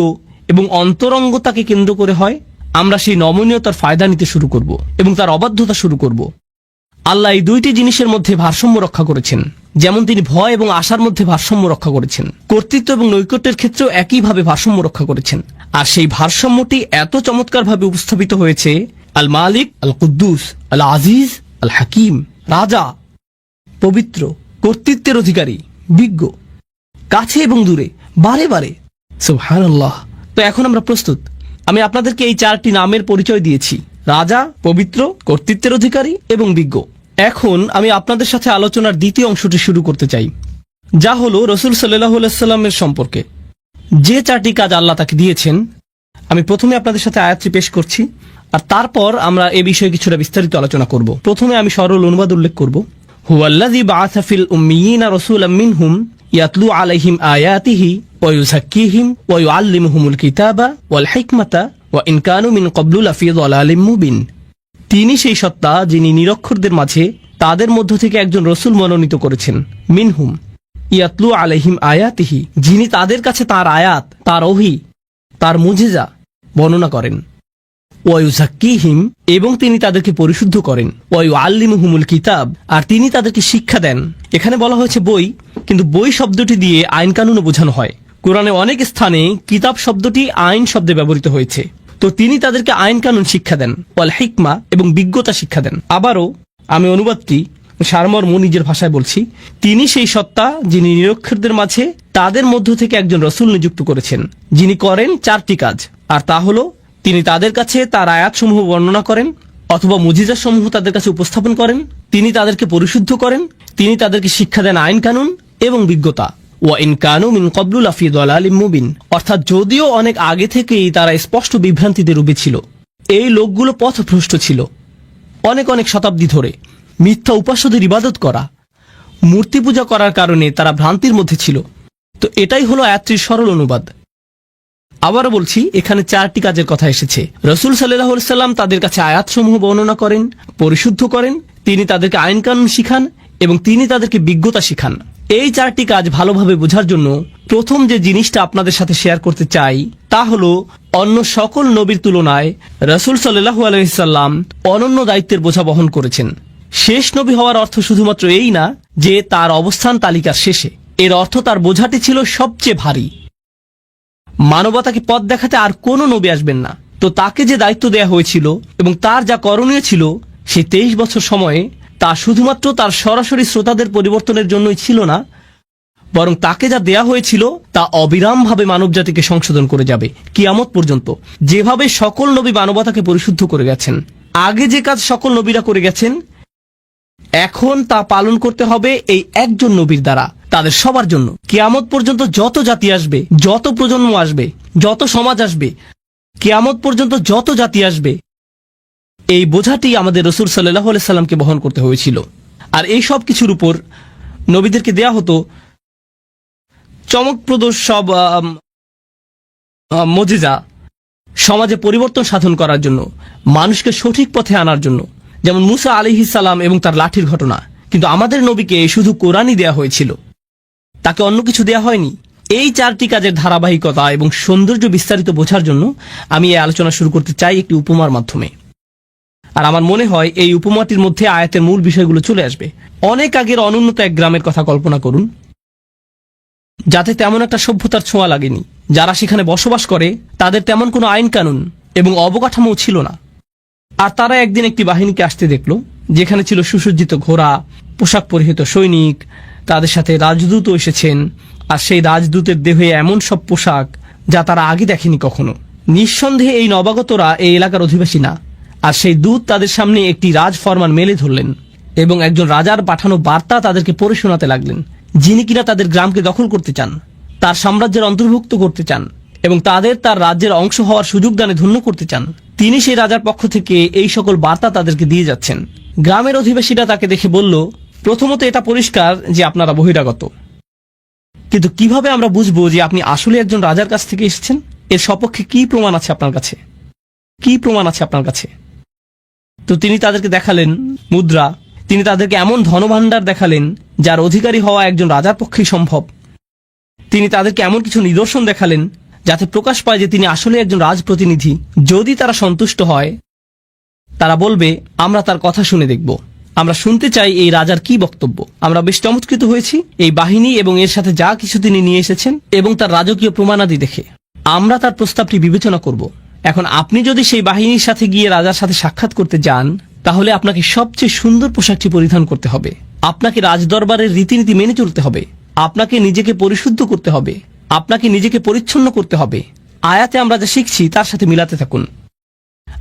এবং অন্তরঙ্গতাকে কেন্দ্র করে হয়, আমরা সেই নমনীয়তার ফায়দা নিতে শুরু করব এবং তার অবাধ্যতা শুরু করব। আল্লাহ এই দুইটি জিনিসের মধ্যে ভারসাম্য রক্ষা করেছেন, যেমন তিনি ভয় এবং আশার মধ্যে ভারসাম্য রক্ষা করেছেন, কর্তৃত্ব এবং নৈকট্যের ক্ষেত্রেও একইভাবে ভারসাম্য রক্ষা করেছেন। আর সেই ভারসাম্যটি এত চমৎকারভাবে উপস্থাপিত হয়েছে আল মালিক, আল কুদ্দুস, আল আজিজ, আল হাকিম, রাজা, পবিত্র, কর্তৃত্বের অধিকারী, বিজ্ঞ, কাছে এবং দূরে, বারে বারে। সুবহানাল্লাহ। তো এখন আমরা প্রস্তুত। আমি আপনাদেরকে এই চারটি নামের পরিচয় দিয়েছি: রাজা, পবিত্র, কর্তৃত্বের অধিকারী এবং বিজ্ঞ। এখন আমি আপনাদের সাথে আলোচনার দ্বিতীয় অংশটি শুরু করতে চাই, যা হলো রাসূল সাল্লাল্লাহু আলাইহি সাল্লামের সম্পর্কে যে চারটি কাজ আল্লাহ তাকে দিয়েছেন। আমি প্রথমে আপনাদের সাথে আয়াতটি পেশ করছি, আর তারপর আমরা এ বিষয়ে কিছুটা বিস্তারিত আলোচনা করব। প্রথমে আমি সরল অনুবাদ উল্লেখ করব। হুয়াল্লাযী বাআসা ফিল উম্মিয়িনা রাসূলাম মিনহুম ইয়াতলু আলাইহিম আয়াতিহি ওয়া ইউযাক্কিহিম ওয়া ইউআল্লিমুহুমুল কিতাবা ওয়াল হিকমাতা ওয়া ইন কানু মিন ক্বাবলু লাফি যালালিম মুবিন। তিনি সেই সত্তা যিনি নিরক্ষরদের মাঝে তাদের মধ্য থেকে একজন রসুল মনোনীত করেছেন। মিনহুম ইয়াতলু আলাইহিম আয়াতিহি, যিনি তাদের কাছে তার আয়াত, তার ওহী, তার মুজিজা বর্ণনা করেন। ওয়া ইউযাক্কিহিম, এবং তিনি তাদেরকে পরিশুদ্ধ করেন। ওয়া ইউআল্লিমুহুমুল কিতাব, আর তিনি তাদেরকে শিক্ষা দেন। এখানে বলা হয়েছে বই, কিন্তু বই শব্দটি দিয়ে আইন কানুনও বোঝানো হয়। কোরআনে অনেক স্থানে কিতাব শব্দটি আইন শব্দে ব্যবহৃত হয়েছে। তো তিনি তাদেরকে আইন কানুন শিক্ষা দেন, ওয়াল হিকমা, এবং বিজ্ঞতা শিক্ষা দেন। আবারও আমি অনুবাদটি সারমর্ম নিজের ভাষায় বলছি। তিনি সেই সত্তা যিনি নিরক্ষরদের মাঝে তাদের মধ্য থেকে একজন রসুল নিযুক্ত করেছেন, যিনি করেন চারটি কাজ, আর তা হলো তিনি তাদের কাছে তার আয়াতসমূহ বর্ণনা করেন অথবা মুজিজাসমূহ তাদের কাছে উপস্থাপন করেন, তিনি তাদেরকে পরিশুদ্ধ করেন, তিনি তাদেরকে শিক্ষা দেন আইন কানুন এবং বিজ্ঞতা। ওয়া ইন কানু মিন ক্বাবলু লাফি দালালিম মুবিন, অর্থাৎ যদিও অনেক আগে থেকেই তারা স্পষ্ট বিভ্রান্তিতে ডুবে ছিল, এই লোকগুলো পথভ্রষ্ট ছিল। অনেক অনেক শতাব্দী ধরে মিথ্যা উপাস্যদের ইবাদত করা, মূর্তি পূজা করার কারণে তারা ভ্রান্তির মধ্যে ছিল। তো এটাই হলো আয়াতটির সরল অনুবাদ। আবারও বলছি, এখানে 4টি কাজের কথা এসেছে। রাসূল সাল্লাল্লাহু আলাইহি সাল্লাম তাদের কাছে আয়াতসমূহ বর্ণনা করেন, পরিশুদ্ধ করেন, তিনি তাদেরকে আইন কানুন শিখান এবং তিনি তাদেরকে বিজ্ঞতা শিখান। এই 4টি কাজ ভালোভাবে বোঝার জন্য প্রথম যে জিনিসটা আপনাদের সাথে শেয়ার করতে চাই তা হলো, অন্য সকল নবীর তুলনায় রাসূল সাল্লাল্লাহু আলাইহি সাল্লাম অনন্য দায়িত্বের বোঝা বহন করেছেন। শেষ নবী হওয়ার অর্থ শুধুমাত্র এই না যে তার অবস্থান তালিকার শেষে, এর অর্থ তার বোঝাটি ছিল সবচেয়ে ভারী। মানবতাকে পথ দেখাতে আর কোনো নবী আসবেন না। তো তাকে যে দায়িত্ব দেয়া হয়েছিল এবং তার যা করণীয় ছিল, সেই 23 বছর সময়ে তা শুধুমাত্র তার সরাসরি শ্রোতাদের পরিবর্তনের জন্যই ছিল না, বরং তাকে যা দেয়া হয়েছিল তা অবিরামভাবে মানবজাতিকে সংশোধন করে যাবে কিয়ামত পর্যন্ত। যেভাবে সকল নবী মানবতাকে পরিশুদ্ধ করে গেছেন, আগে যে কাজ সকল নবীরা করে গেছেন, এখন তা পালন করতে হবে এই একজন নবীর দ্বারা, তাদের সবার জন্য। কিয়ামত পর্যন্ত যত জাতি আসবে, যত প্রজন্ম আসবে, যত সমাজ আসবে, কিয়ামত পর্যন্ত যত জাতি আসবে, এই বোঝাটি আমাদের রাসূল সাল্লাল্লাহু আলাইহি সাল্লামকে বহন করতে হয়েছিল। আর এই সব কিছুর উপর নবীদেরকে দেয়া হতো চমকপ্রদ সব মুজিজা, সমাজে পরিবর্তন সাধন করার জন্য, মানুষকে সঠিক পথে আনার জন্য। যেমন মুসা আলাইহিস সালাম এবং তার লাঠির ঘটনা। কিন্তু আমাদের নবীকে শুধু কোরআনই দেয়া হয়েছিল, তাকে অন্য কিছু দেয়া হয়নি। এই 4টি কাজের ধারাবাহিকতা এবং সৌন্দর্য বিস্তারিত বোঝার জন্য আমি এই আলোচনা শুরু করতে চাই একটি উপমার মাধ্যমে। আর আমার মনে হয় এই উপমাটির মধ্যে আয়াতের মূল বিষয়গুলো চলে আসবে। অনেক আগের অনুন্নত এক গ্রামের কথা কল্পনা করুন, যাতে তেমন একটা সভ্যতার ছোঁয়া লাগেনি। যারা সেখানে বসবাস করে তাদের তেমন কোনো আইন কানুন এবং অবকাঠামো ছিল না। আর তারা একদিন একটি বাহিনীকে আসতে দেখল, যেখানে ছিল সুসজ্জিত ঘোড়া, পোশাক পরিহিত সৈনিক, তাদের সাথে রাজদূতও এসেছেন। আর সেই রাজদূতের দেহে এমন সব পোশাক যা তারা আগে দেখেনি কখনো। নিঃসন্দেহে এই নবাগতরা এই এলাকার অধিবাসী না। আর সেই দূত তাদের সামনে একটি রাজফরমান মেলে ধরলেন এবং একজন রাজার পাঠানো বার্তা তাদেরকে পড়ে শোনাতে লাগলেন, যিনি কিনা তাদের গ্রামকে দখল করতে চান, তার সাম্রাজ্যের অন্তর্ভুক্ত করতে চান এবং তাদের তার রাজ্যের অংশ হওয়ার সুযোগ দানে ধন্য করতে চান। তিনি সেই রাজার পক্ষ থেকে এই সকল বার্তা তাদেরকে দিয়ে যাচ্ছেন। গ্রামের অধিবাসীরা তাকে দেখে বলল, প্রথমত এটা পরিষ্কার যে আপনারা বহিরাগত, কিন্তু কিভাবে আমরা বুঝবো যে আপনি আসলে একজন রাজার কাছ থেকে এসেছেন? এর সপক্ষে কি প্রমাণ আছে আপনার কাছে? কি প্রমাণ আছে আপনার কাছে? তো তিনি তাদেরকে দেখালেন মুদ্রা, তিনি তাদেরকে এমন ধনভাণ্ডার দেখালেন যার অধিকারী হওয়া একজন রাজার পক্ষেই সম্ভব। তিনি তাদেরকে এমন কিছু নিদর্শন দেখালেন যাতে প্রকাশ পায় যে তিনি আসলে একজন রাজপ্রতিনিধি। যদি তারা সন্তুষ্ট হয়, তারা বলবে, আমরা তার কথা শুনে দেখব, আমরা শুনতে চাই এই রাজার কি বক্তব্য। আমরা বেশ চমৎকৃত হয়েছি এই বাহিনী এবং এর সাথে যা কিছু তিনি নিয়ে এসেছেন এবং তার রাজকীয় প্রমাণাদি দেখে। আমরা তার প্রস্তাবটি বিবেচনা করব। এখন আপনি যদি সেই বাহিনীর সাথে গিয়ে রাজার সাথে সাক্ষাৎ করতে যান, তাহলে আপনাকে সবচেয়ে সুন্দর পোশাকটি পরিধান করতে হবে, আপনাকে রাজদরবারের রীতিনীতি মেনে চলতে হবে, আপনাকে নিজেকে পরিশুদ্ধ করতে হবে, আপনাকে নিজেকে পরিচ্ছন্ন করতে হবে। আয়াতে আমরা যা শিখছি তার সাথে মিলাতে থাকুন।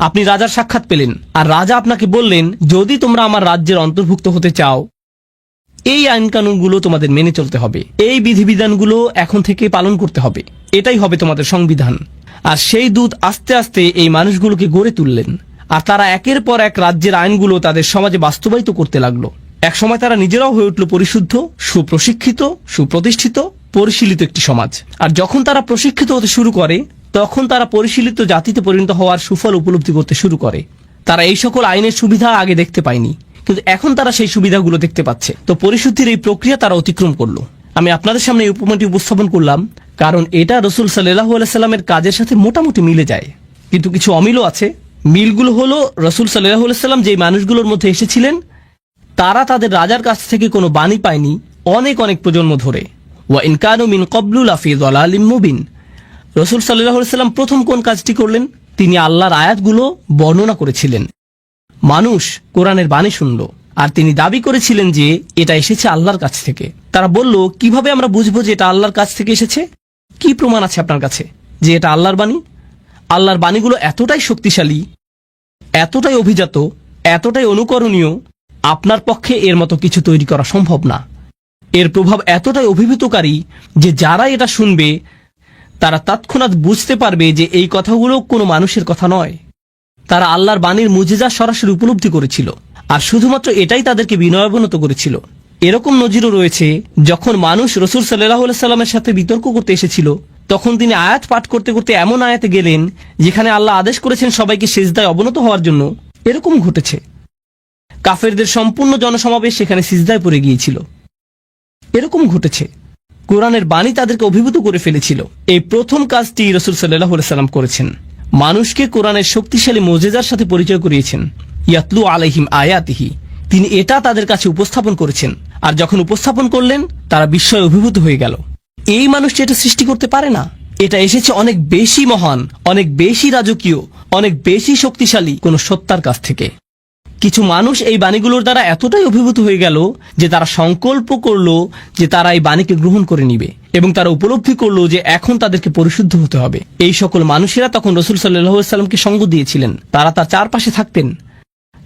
আপনি রাজার সাক্ষাৎ পেলেন আর রাজা আপনাকে বললেন, যদি তোমরা আমার রাজ্যের অন্তর্ভুক্ত হতে চাও, এই আইন কানুনগুলো তোমাদের মেনে চলতে হবে, এই বিধিবিধানগুলো এখন থেকে পালন করতে হবে, এটাই হবে তোমাদের সংবিধান। আর সেই দূত আস্তে আস্তে এই মানুষগুলোকে গড়ে তুললেন আর তারা একের পর এক রাজ্যের আইনগুলো তাদের সমাজে বাস্তবায়িত করতে লাগলো। একসময় তারা নিজেরাও হয়ে উঠল পরিশুদ্ধ, সুপ্রশিক্ষিত, সুপ্রতিষ্ঠিত, পরিশীলিত একটি সমাজ। আর যখন তারা প্রশিক্ষিত হতে শুরু করে, তখন তারা পরিশীলিত জাতিতে পরিণত হওয়ার সুফল উপলব্ধি করতে শুরু করে। তারা এই সকল আইনের সুবিধা আগে দেখতে পায়নি, কিন্তু এখন তারা সেই সুবিধাগুলো দেখতে পাচ্ছে। তো পরিশুদ্ধির এই প্রক্রিয়া তারা অতিক্রম করলো। আমি আপনাদের সামনে এই উপমাটি উপস্থাপন করলাম কারণ এটা রাসূল সাল্লাল্লাহু আলাইহি সাল্লামের কাজের সাথে মোটামুটি মিলে যায়, কিন্তু কিছু অমিলও আছে। মিলগুলো হলো, রাসূল সাল্লাল্লাহু আলাইহি সাল্লাম যেই মানুষগুলোর মধ্যে এসেছিলেন, তারা তাদের রাজার কাছ থেকে কোনো বাণী পায়নি অনেক অনেক প্রজন্ম ধরে। ওয়া ইন কানু মিন ক্বাবলু লাফি দালালিম মুবিন। রাসূল সাল্লাল্লাহু আলাইহি সাল্লাম প্রথম কোন কাজটি করলেন? তিনি আল্লাহর আয়াতগুলো বর্ণনা করেছিলেন। মানুষ কোরআনের বাণী শুনল আর তিনি দাবি করেছিলেন যে এটা এসেছে আল্লাহর কাছ থেকে। তারা বলল, কিভাবে আমরা বুঝবো যে এটা আল্লাহর কাছ থেকে এসেছে? কি প্রমাণ আছে আপনার কাছে যে এটা আল্লাহর বাণী? আল্লাহর বাণীগুলো এতটাই শক্তিশালী, এতটাই অভিজাত, এতটাই অনুকরণীয়, আপনার পক্ষে এর মতো কিছু তৈরি করা সম্ভব না। এর প্রভাব এতটাই অভিভূতকারী যে যারা এটা শুনবে তারা তৎক্ষণাৎ বুঝতে পারবে যে এই কথাগুলো কোনো মানুষের কথা নয়। তারা আল্লাহর বাণীর মুজিজা সরাসরি উপলব্ধি করেছিল, আর শুধুমাত্র এটাই তাদেরকে বিনয়াবনত করেছিল। এরকম নজিরও রয়েছে, যখন মানুষ রাসূল সাল্লাল্লাহু আলাইহি সাল্লামের সাথে বিতর্ক করতে এসেছিল, তখন তিনি আয়াত পাঠ করতে করতে এমন আয়াতে গেলেন যেখানে আল্লাহ আদেশ করেছেন সবাইকে সিজদায় অবনত হওয়ার জন্য। এরকম ঘটেছে, কাফেরদের সম্পূর্ণ জনসমাবেশ সেখানে সিজদায় পড়ে গিয়েছিল। এরকম ঘটেছে, কোরআনের বাণী তাদেরকে অভিভূত করে ফেলেছিল। এই প্রথম কাজটি রাসূল সাল্লাল্লাহু আলাইহি সাল্লাম করেছেন, মানুষকে কোরআনের শক্তিশালী মুজিজার সাথে পরিচয় করিয়েছেন। ইয়াতলু আলাইহিম আয়াতিহি, তিনি এটা তাদের কাছে উপস্থাপন করেছেন, আর যখন উপস্থাপন করলেন তারা বিস্ময়ে অভিভূত হয়ে গেল। এই মানুষটি এটা সৃষ্টি করতে পারে না, এটা এসেছে অনেক বেশি মহান, অনেক বেশি রাজকীয়, অনেক বেশি শক্তিশালী কোন সত্তার কাছ থেকে। কিছু মানুষ এই বাণীগুলোর দ্বারা এতটাই অভিভূত হয়ে গেল যে তারা সংকল্প করলো যে তারা এই বাণীকে গ্রহণ করে নিবে, এবং তারা উপলব্ধি করলো যে এখন তাদেরকে পরিশুদ্ধ হতে হবে। এই সকল মানুষেরা তখন রাসূল সাল্লাল্লাহু আলাইহি সাল্লামকে সঙ্গ দিয়েছিলেন, তারা তার চারপাশে থাকতেন,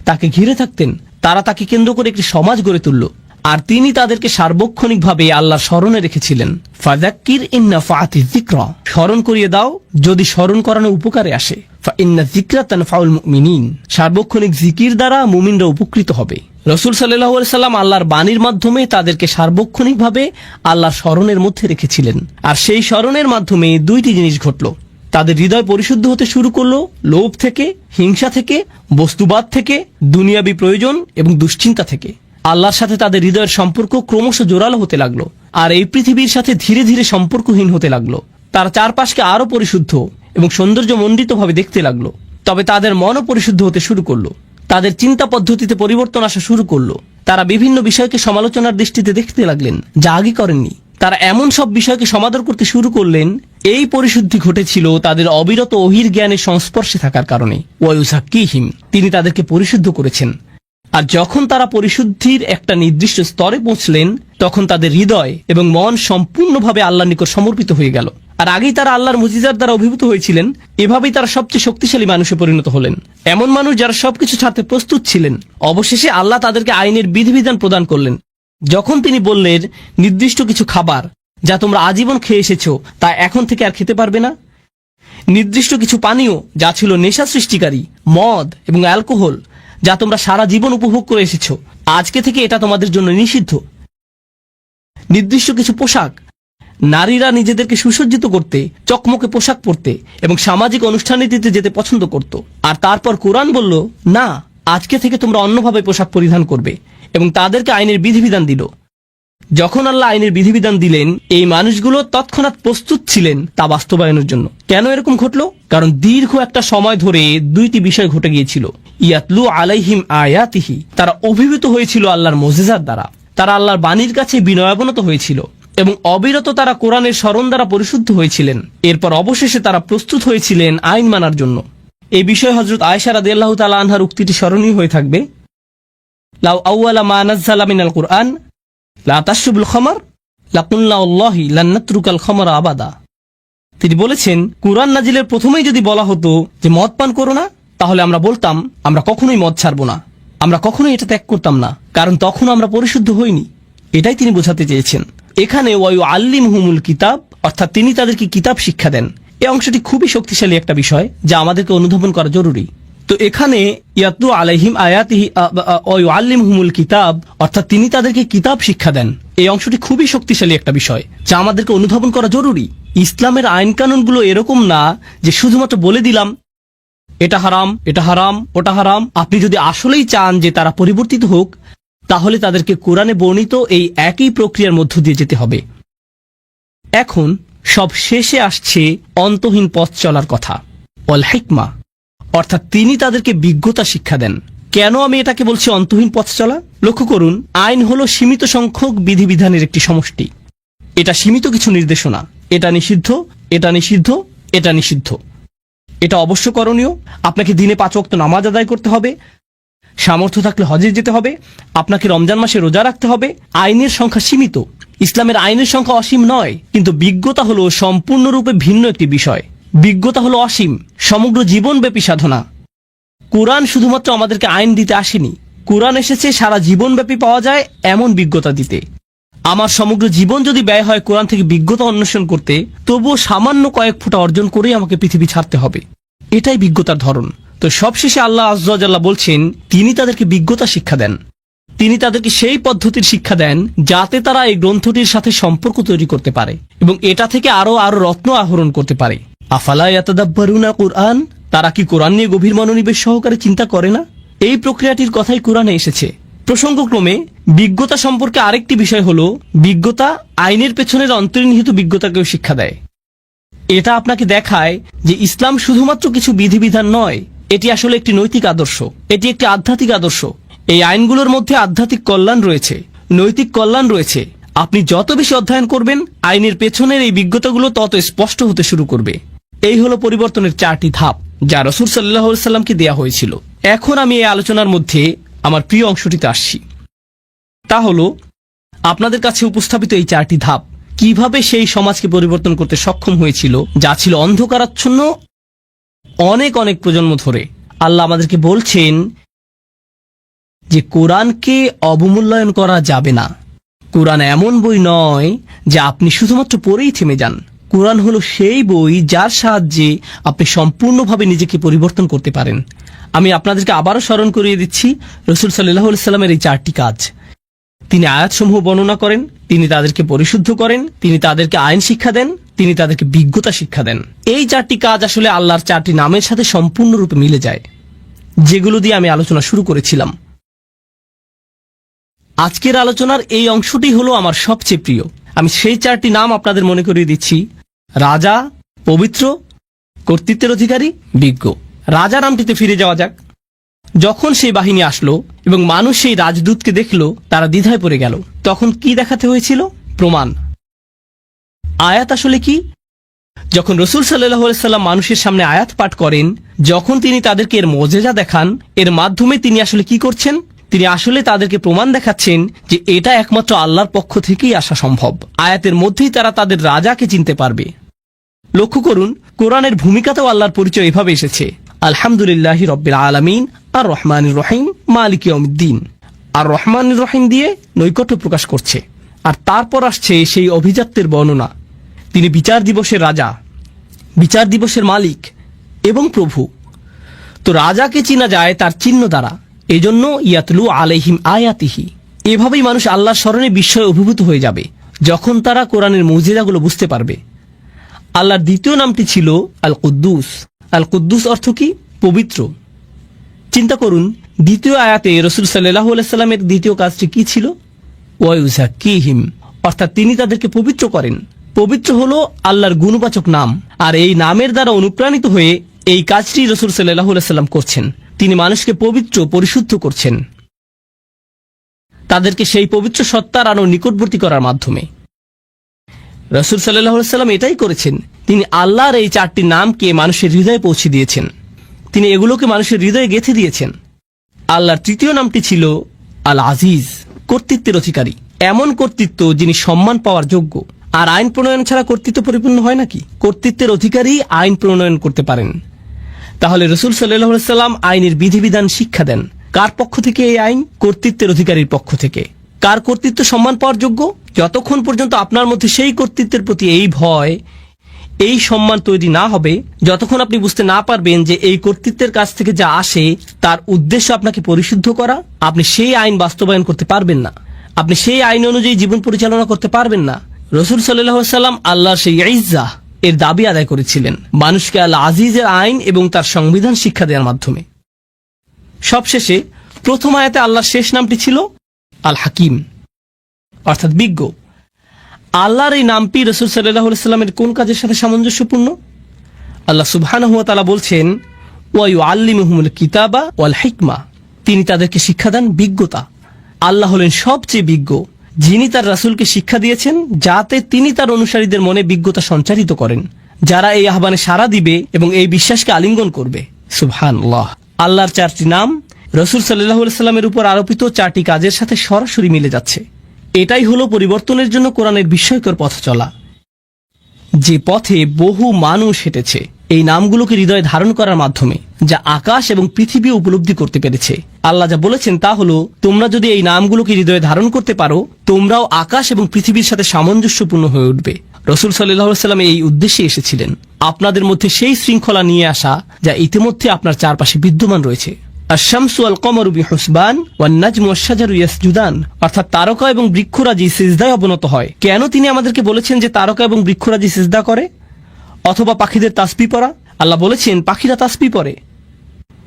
তাকে ঘিরে থাকতেন, তারা তাকে কেন্দ্র করে একটি সমাজ গড়ে তুলল, আর তিনি তাদেরকে সার্বক্ষণিকভাবে আল্লাহর স্মরণে রেখেছিলেন। ফাযাক্কির ইন নাফাআতিয যিকরা, স্মরণ করিয়ে দাও যদি স্মরণ করানো উপকারে আসে। ফাইন্না যিকরা তানফাউল মুমিনিন, সার্বক্ষণিক জিকির দ্বারা মুমিনরা উপকৃত হবে। রাসূল সাল্লাল্লাহু আলাইহি সাল্লাম আল্লাহর বাণীর মাধ্যমে তাদেরকে সার্বক্ষণিকভাবে আল্লাহর স্মরণের মধ্যে রেখেছিলেন, আর সেই স্মরণের মাধ্যমে দুইটি জিনিস ঘটল। তাদের হৃদয় পরিশুদ্ধ হতে শুরু করলো লোভ থেকে, হিংসা থেকে, বস্তুবাদ থেকে, দুনিয়াবী প্রয়োজন এবং দুশ্চিন্তা থেকে। আল্লাহর সাথে তাদের হৃদয়ের সম্পর্ক ক্রমশ জোরালো হতে লাগলো, আর এই পৃথিবীর সাথে ধীরে ধীরে সম্পর্কহীন হতে লাগলো। তারা চারপাশকে আরো পরিশুদ্ধ এবং সৌন্দর্যমণ্ডিতভাবে দেখতে লাগলো। তবে তাদের মনও পরিশুদ্ধ হতে শুরু করলো, তাদের চিন্তা পদ্ধতিতে পরিবর্তন আসা শুরু করলো। তারা বিভিন্ন বিষয়কে সমালোচনার দৃষ্টিতে দেখতে লাগলেন, যা আগে করেননি। তারা এমন সব বিষয়কে সমাদর করতে শুরু করলেন। এই পরিশুদ্ধি ঘটেছিল তাদের অবিরত ওহির জ্ঞানের সংস্পর্শে থাকার কারণে। ওয়ায়ুযাক্কিহিম, তিনি তাদেরকে পরিশুদ্ধ করেছেন। আর যখন তারা পরিশুদ্ধির একটা নির্দিষ্ট স্তরে পৌঁছলেন, তখন তাদের হৃদয় এবং মন সম্পূর্ণভাবে আল্লাহর নিকট সমর্পিত হয়ে গেল। আর আগেই তারা আল্লাহর মুজিজার দ্বারা অভিভূত হয়েছিলেন। এভাবেই তারা সবচেয়ে শক্তিশালী মানুষে পরিণত হলেন, এমন মানুষ যারা সবকিছু ছাড়তে প্রস্তুত ছিলেন। অবশেষে আল্লাহ তাদেরকে আইনের বিধিবিধান প্রদান করলেন। যখন তিনি বললেন নির্দিষ্ট কিছু খাবার যা তোমরা আজীবন খেয়ে এসেছো তা এখন থেকে আর খেতে পারবে না, নির্দিষ্ট কিছু পানীয় যা ছিল নেশা সৃষ্টিকারী, মদ এবং অ্যালকোহল, যা তোমরা সারা জীবন উপভোগ করে এসেছো, আজকে থেকে এটা তোমাদের জন্য নিষিদ্ধ, নির্দিষ্ট কিছু পোশাক, নারীরা নিজেদেরকে সুসজ্জিত করতে, চকমকে পোশাক পরতে এবং সামাজিক অনুষ্ঠানীতে যেতে পছন্দ করত। আর তারপর কোরআন বলল, না, আজকে থেকে তোমরা অন্যভাবে পোশাক পরিধান করবে, এবং তাদেরকে আইনের বিধিবিধান দিল। যখন আল্লাহ আইনের বিধিবিধান দিলেন, এই মানুষগুলো তৎক্ষণাৎ প্রস্তুত ছিলেন তা বাস্তবায়নের জন্য। কেন এরকম ঘটলো? কারণ দীর্ঘ একটা সময় ধরে দুইটি বিষয় ঘটে গিয়েছিল। ইয়াতলু আলাইহিম আয়াতিহি, তারা অভিভূত হয়েছিল আল্লাহর মুজিজার দ্বারা, তারা আল্লাহর বাণীর কাছে বিনয়াবনত হয়েছিল, এবং অবিরত তারা কোরআনের স্মরণ দ্বারা পরিশুদ্ধ হয়েছিলেন। এরপর অবশেষে তারা প্রস্তুত হয়েছিলেন আইন মানার জন্য। এই বিষয়ে হযরত আয়েশা রাদিয়াল্লাহু তাআলা আনহার উক্তিটি স্মরণীয় হয়ে থাকবে, লাউ আউয়ালা মা নাযালা মিনাল কুরআন লা তাশরবুল খামর লাকুলনা আল্লাহি লান নাতরুকাল খামরা আবাদা। তিনি বলেছেন, কুরআন নাজিলের প্রথমেই যদি বলা হতো যে মদ পান করো না, তাহলে আমরা বলতাম আমরা কখনোই মদ ছাড়বো না, আমরা কখনোই এটা ত্যাগ করতাম না, কারণ তখন আমরা পরিশুদ্ধ হইনি। এটাই তিনি বোঝাতে চেয়েছেন। এখানে ওয়ায়ুআল্লিমুহুমুল কিতাব, অর্থাৎ তিনি তাদেরকে কিতাব শিক্ষা দেন। এই অংশটি খুবই শক্তিশালী একটা বিষয় যা আমাদেরকে অনুধাবন করা জরুরি। তো এখানে ইয়াতলু আলাইহিম আয়াতিহি ওয়ায়ুআল্লিমুহুমুল কিতাব, অর্থাৎ তিনি তাদেরকে কিতাব শিক্ষা দেন। এই অংশটি খুবই শক্তিশালী একটা বিষয় যা আমাদেরকে অনুধাবন করা জরুরি। ইসলামের আইন কানুনগুলো এরকম না যে শুধুমাত্র বলে দিলাম এটা হারাম, এটা হারাম, ওটা হারাম। আপনি যদি আসলেই চান যে তারা পরিবর্তিত হোক, তাহলে তাদেরকে কোরআনে বর্ণিত এই একই প্রক্রিয়ার মধ্য দিয়ে যেতে হবে। এখন সব শেষে আসছে অন্তহীন পথ চলার কথা, ওয়াল হিকমা, অর্থাৎ তিনি তাদেরকে বিজ্ঞতা শিক্ষা দেন। কেন আমি এটাকে বলছি অন্তহীন পথ চলা? লক্ষ্য করুন, আইন হলো সীমিত সংখ্যক বিধিবিধানের একটি সমষ্টি। এটা সীমিত কিছু নির্দেশনা, এটা নিষিদ্ধ, এটা নিষিদ্ধ, এটা নিষিদ্ধ, এটা অবশ্য করণীয়, আপনাকে দিনে 5 ওয়াক্ত নামাজ আদায় করতে হবে, সামর্থ্য থাকলে হজে যেতে হবে, আপনাকে রমজান মাসে রোজা রাখতে হবে। আইনের সংখ্যা সীমিত। ইসলামের আইনের সংখ্যা অসীম নয়, কিন্তু বিজ্ঞতা হলো সম্পূর্ণরূপে ভিন্ন একটি বিষয়। বিজ্ঞতা হলো অসীম, সমগ্র জীবনব্যাপী সাধনা। কোরআন শুধুমাত্র আমাদেরকে আইন দিতে আসেনি, কোরআন এসেছে সারা জীবনব্যাপী পাওয়া যায় এমন বিজ্ঞতা দিতে। আমার সমগ্র জীবন যদি ব্যয় হয় কোরআন থেকে বিজ্ঞতা অন্বেষণ করতে, তবুও সামান্য কয়েক ফোঁটা অর্জন করেই আমাকে পৃথিবী ছাড়তে হবে। এটাই বিজ্ঞতার ধরন। তো সবশেষে আল্লাহ আয্যা ওয়া জাল্লা বলছেন, তিনি তাদেরকে বিজ্ঞতা শিক্ষা দেন। তিনি তাদেরকে সেই পদ্ধতির শিক্ষা দেন যাতে তারা এই গ্রন্থটির সাথে সম্পর্ক তৈরি করতে পারে এবং এটা থেকে আরো আরো রত্ন আহরণ করতে পারে। আফালা ইয়াতাদাব্বারুনা কুরআন, তারা কি কোরআন নিয়ে গভীর মনোনিবেশ সহকারে চিন্তা করে না? এই প্রক্রিয়াটির কথাই কোরআনে এসেছে। প্রসঙ্গক্রমে বিজ্ঞতা সম্পর্কে আরেকটি বিষয় হলো, বিজ্ঞতা আইনের পেছনের অন্তর্নিহিত বিজ্ঞতাকেও শিক্ষা দেয়। এটা আপনাকে দেখায় যে ইসলাম শুধুমাত্র কিছু বিধিবিধান নয়, এটি আসলে একটি নৈতিক আদর্শ, এটি একটি আধ্যাত্মিক আদর্শ। এই আইনগুলোর মধ্যে আধ্যাত্মিক কল্যাণ রয়েছে, নৈতিক কল্যাণ রয়েছে। আপনি যত বেশি অধ্যয়ন করবেন, আইনের পেছনের এই বিজ্ঞতাগুলো তত স্পষ্ট হতে শুরু করবে। এই হলো পরিবর্তনের 4টি ধাপ যা রাসূল সাল্লাল্লাহু আলাইহি সাল্লামকে দেয়া হয়েছিল। এখন আমি এই আলোচনার মধ্যে আমার প্রিয় অংশটিতে আসছি। তা হলো আপনাদের কাছে উপস্থাপিত এই 4টি ধাপ কিভাবে সেই সমাজকে পরিবর্তন করতে সক্ষম হয়েছিল যা ছিল অন্ধকারাচ্ছন্ন অনেক অনেক প্রজন্ম ধরে। আল্লাহ আমাদেরকে বলছেন যে কোরআনকে অবমূল্যায়ন করা যাবে না। কোরআন এমন বই নয় যে আপনি শুধুমাত্র পড়েই থেমে যান। কোরআন হলো সেই বই যার সাহায্যে আপনি সম্পূর্ণভাবে নিজেকে পরিবর্তন করতে পারেন। আমি আপনাদেরকে আবারও স্মরণ করিয়ে দিচ্ছি রাসূল সাল্লাল্লাহু আলাইহি সাল্লামের এই 4টি কাজ। তিনি আয়াতসমূহ বর্ণনা করেন, তিনি তাদেরকে পরিশুদ্ধ করেন, তিনি তাদেরকে আইন শিক্ষা দেন, তিনি তাদেরকে বিজ্ঞতা শিক্ষা দেন। এই 4টি কাজ আসলে আল্লাহর 4টি নামের সাথে সম্পূর্ণরূপে মিলে যায়, যেগুলো দিয়ে আমি আলোচনা শুরু করেছিলাম। আজকের আলোচনার এই অংশটি হলো আমার সবচেয়ে প্রিয়। আমি সেই 4টি নাম আপনাদের মনে করিয়ে দিচ্ছি: রাজা, পবিত্র, কর্তৃত্বের অধিকারী, বিজ্ঞ। রাজা নামটিতে ফিরে যাওয়া যাক। যখন সেই বাহিনী আসলো এবং মানুষ সেই রাজদূতকে দেখলো, তারা দ্বিধায় পড়ে গেল। তখন কি দেখাতে হয়েছিল? প্রমাণ। আয়াত আসলে কি? যখন রাসূল সাল্লাল্লাহু আলাইহি সাল্লাম মানুষের সামনে আয়াত পাঠ করেন, যখন তিনি তাদেরকে এর মুজিজা দেখান, এর মাধ্যমে তিনি আসলে কি করছেন? তিনি আসলে তাদেরকে প্রমাণ দেখাচ্ছেন যে এটা একমাত্র আল্লাহর পক্ষ থেকেই আসা সম্ভব। আয়াতের মধ্যেই তারা তাদের রাজাকে চিনতে পারবে। লক্ষ্য করুন, কোরআনের ভূমিকাতেও আল্লাহর পরিচয় এভাবে এসেছে: আলহামদুলিল্লাহি রাব্বিল আলামিন, আর রহমানির রহিম, মালিক ইয়াউমিদ্দিন। আর রহমানির রহিম দিয়ে নৈকট্য প্রকাশ করছে। আর তারপর আসছে সেই অভিজাত্যের বর্ণনা। তিনি বিচার দিবসের রাজা, বিচার দিবসের মালিক এবং প্রভু। তো রাজাকে চিনা যায় তার চিহ্ন দ্বারা। এজন্য ইয়াতলু আলাইহিম আয়াতিহি। এভাবেই মানুষ আল্লাহর স্মরণে বিস্ময়ে অভিভূত হয়ে যাবে যখন তারা কোরআনের মুজিজাগুলো বুঝতে পারবে। আল্লাহর দ্বিতীয় নামটি ছিল আল কুদ্দুস। আল কুদ্দুস অর্থ কি? পবিত্র। চিন্তা করুন, দ্বিতীয় আয়াতে রাসূল সাল্লাল্লাহু আলাইহি সাল্লামের দ্বিতীয় কাজটি কি ছিল? ওয়া ইউযাক্কিহিম, অর্থাৎ তিনি তাদেরকে পবিত্র করেন। পবিত্র হলো আল্লাহর গুণবাচক নাম, আর এই নামের দ্বারা অনুপ্রাণিত হয়ে এই কাজটি রাসূল সাল্লাল্লাহু আলাইহি সাল্লাম করছেন। তিনি মানুষকে পবিত্র, পরিশুদ্ধ করছেন, তাদেরকে সেই পবিত্র সত্তার আরো নিকটবর্তী করার মাধ্যমে। রাসূল সাল্লাল্লাহু আলাইহি সাল্লাম এটাই করেছেন। তিনি আল্লাহর এই 4টি নামকে মানুষের হৃদয়ে পৌঁছে দিয়েছেন। তিনি এগুলোকে মানুষের হৃদয়ে গেঁথে দিয়েছেন। আল্লাহর তৃতীয় নামটি ছিল আল আজিজ, কর্তৃত্বের অধিকারী। এমন কর্তৃত্ব যিনি সম্মান পাওয়ার যোগ্য। আর আইন প্রণয়ন ছাড়া কর্তৃত্ব পরিপূর্ণ হয় নাকি? কর্তৃত্বের অধিকারী আইন প্রণয়ন করতে পারেন। তাহলে রাসূল সাল্লাল্লাহু আলাইহি সাল্লাম আইনের বিধিবিধান শিক্ষা দেন। কার পক্ষ থেকে এই আইন? কর্তৃত্বের অধিকারীর পক্ষ থেকে। কার কর্তৃত্ব সম্মান পাওয়ার যোগ্য? যতক্ষণ পর্যন্ত আপনার মধ্যে সেই কর্তৃত্বের প্রতি এই ভয়, এই সম্মান তৈরি না হবে, যতক্ষণ আপনি বুঝতে না পারবেন যে এই কর্তৃত্বের কাছ থেকে যা আসে তার উদ্দেশ্য আপনাকে পরিশুদ্ধ করা, আপনি সেই আইন বাস্তবায়ন করতে পারবেন না। আপনি সেই আইন অনুযায়ী জীবন পরিচালনা করতে পারবেন না। রাসূল সাল্লাল্লাহু আলাইহি সাল্লাম আল্লাহর সেই ইজ্জাহ এর দাবি আদায় করেছিলেন মানুষকে আল আজিজের আইন এবং তার সংবিধান শিক্ষা দেওয়ার মাধ্যমে। সবশেষে প্রথম আয়াতে আল্লাহর শেষ নামটি ছিল আল হাকিম, অর্থাৎ বিজ্ঞ। আল্লাহর এই নামটি রাসূল সাল্লাল্লাহু আলাইহি সাল্লামের কোন কাজের সাথে সামঞ্জস্যপূর্ণ? আল্লাহ সুবহানাহু ওয়া তাআলা বলছেন, ওয়া ইউআল্লিমুহুমুল কিতাবা ওয়াল হিকমা। তিনি তাদেরকে শিক্ষা দেন বিজ্ঞতা। আল্লাহ হলেন সবচেয়ে বিজ্ঞ, যিনি তার রাসূলকে শিক্ষা দিয়েছেন যাতে তিনি তার অনুসারীদের মনে বিজ্ঞতা সঞ্চারিত করেন, যারা এই আহ্বানে সাড়া দিবে এবং এই বিশ্বাসকে আলিঙ্গন করবে। সুবহানাল্লাহ। আল্লাহর 4টি নাম রাসূল সাল্লাল্লাহু আলাইহি সাল্লামের উপর আরোপিত 4টি কাজের সাথে সরাসরি মিলে যাচ্ছে। এটাই হলো পরিবর্তনের জন্য কোরআনের বিস্ময়কর পথ চলা, যে পথে বহু মানুষ হেঁটেছে। এই নামগুলোকে হৃদয়ে ধারণ করার মাধ্যমে, যা আকাশ এবং পৃথিবী উপলব্ধি করতে পেরেছে। আল্লাহ যা বলেছেন তা হলো, তোমরা যদি এই নামগুলোকে হৃদয়ে ধারণ করতে পারো, তোমরাও আকাশ এবং পৃথিবীর সাথে সামঞ্জস্যপূর্ণ হয়ে উঠবে। রাসূল সাল্লাল্লাহু আলাইহি ওয়াসাল্লাম এই উদ্দেশ্যে এসেছিলেন, আপনাদের মধ্যে সেই শৃঙ্খলা নিয়ে আসা যা ইতিমধ্যে আপনার চারপাশে বিদ্যমান রয়েছে। আশ-শামসু ওয়াল কমারু বিহুসবান ওয়ান নাজমু ওয়াশ-শাজারু ইয়াসজুদান, অর্থাৎ তারকা এবং বৃক্ষরাজি সিজদায় অবনত হয়। কেন তিনি আমাদেরকে বলেছেন যে তারকা এবং বৃক্ষরাজি সিজদা করে? অথবা পাখিদের তাসবিহ পড়া? আল্লাহ বলেছেন পাখিরা তাসবিহ পড়ে।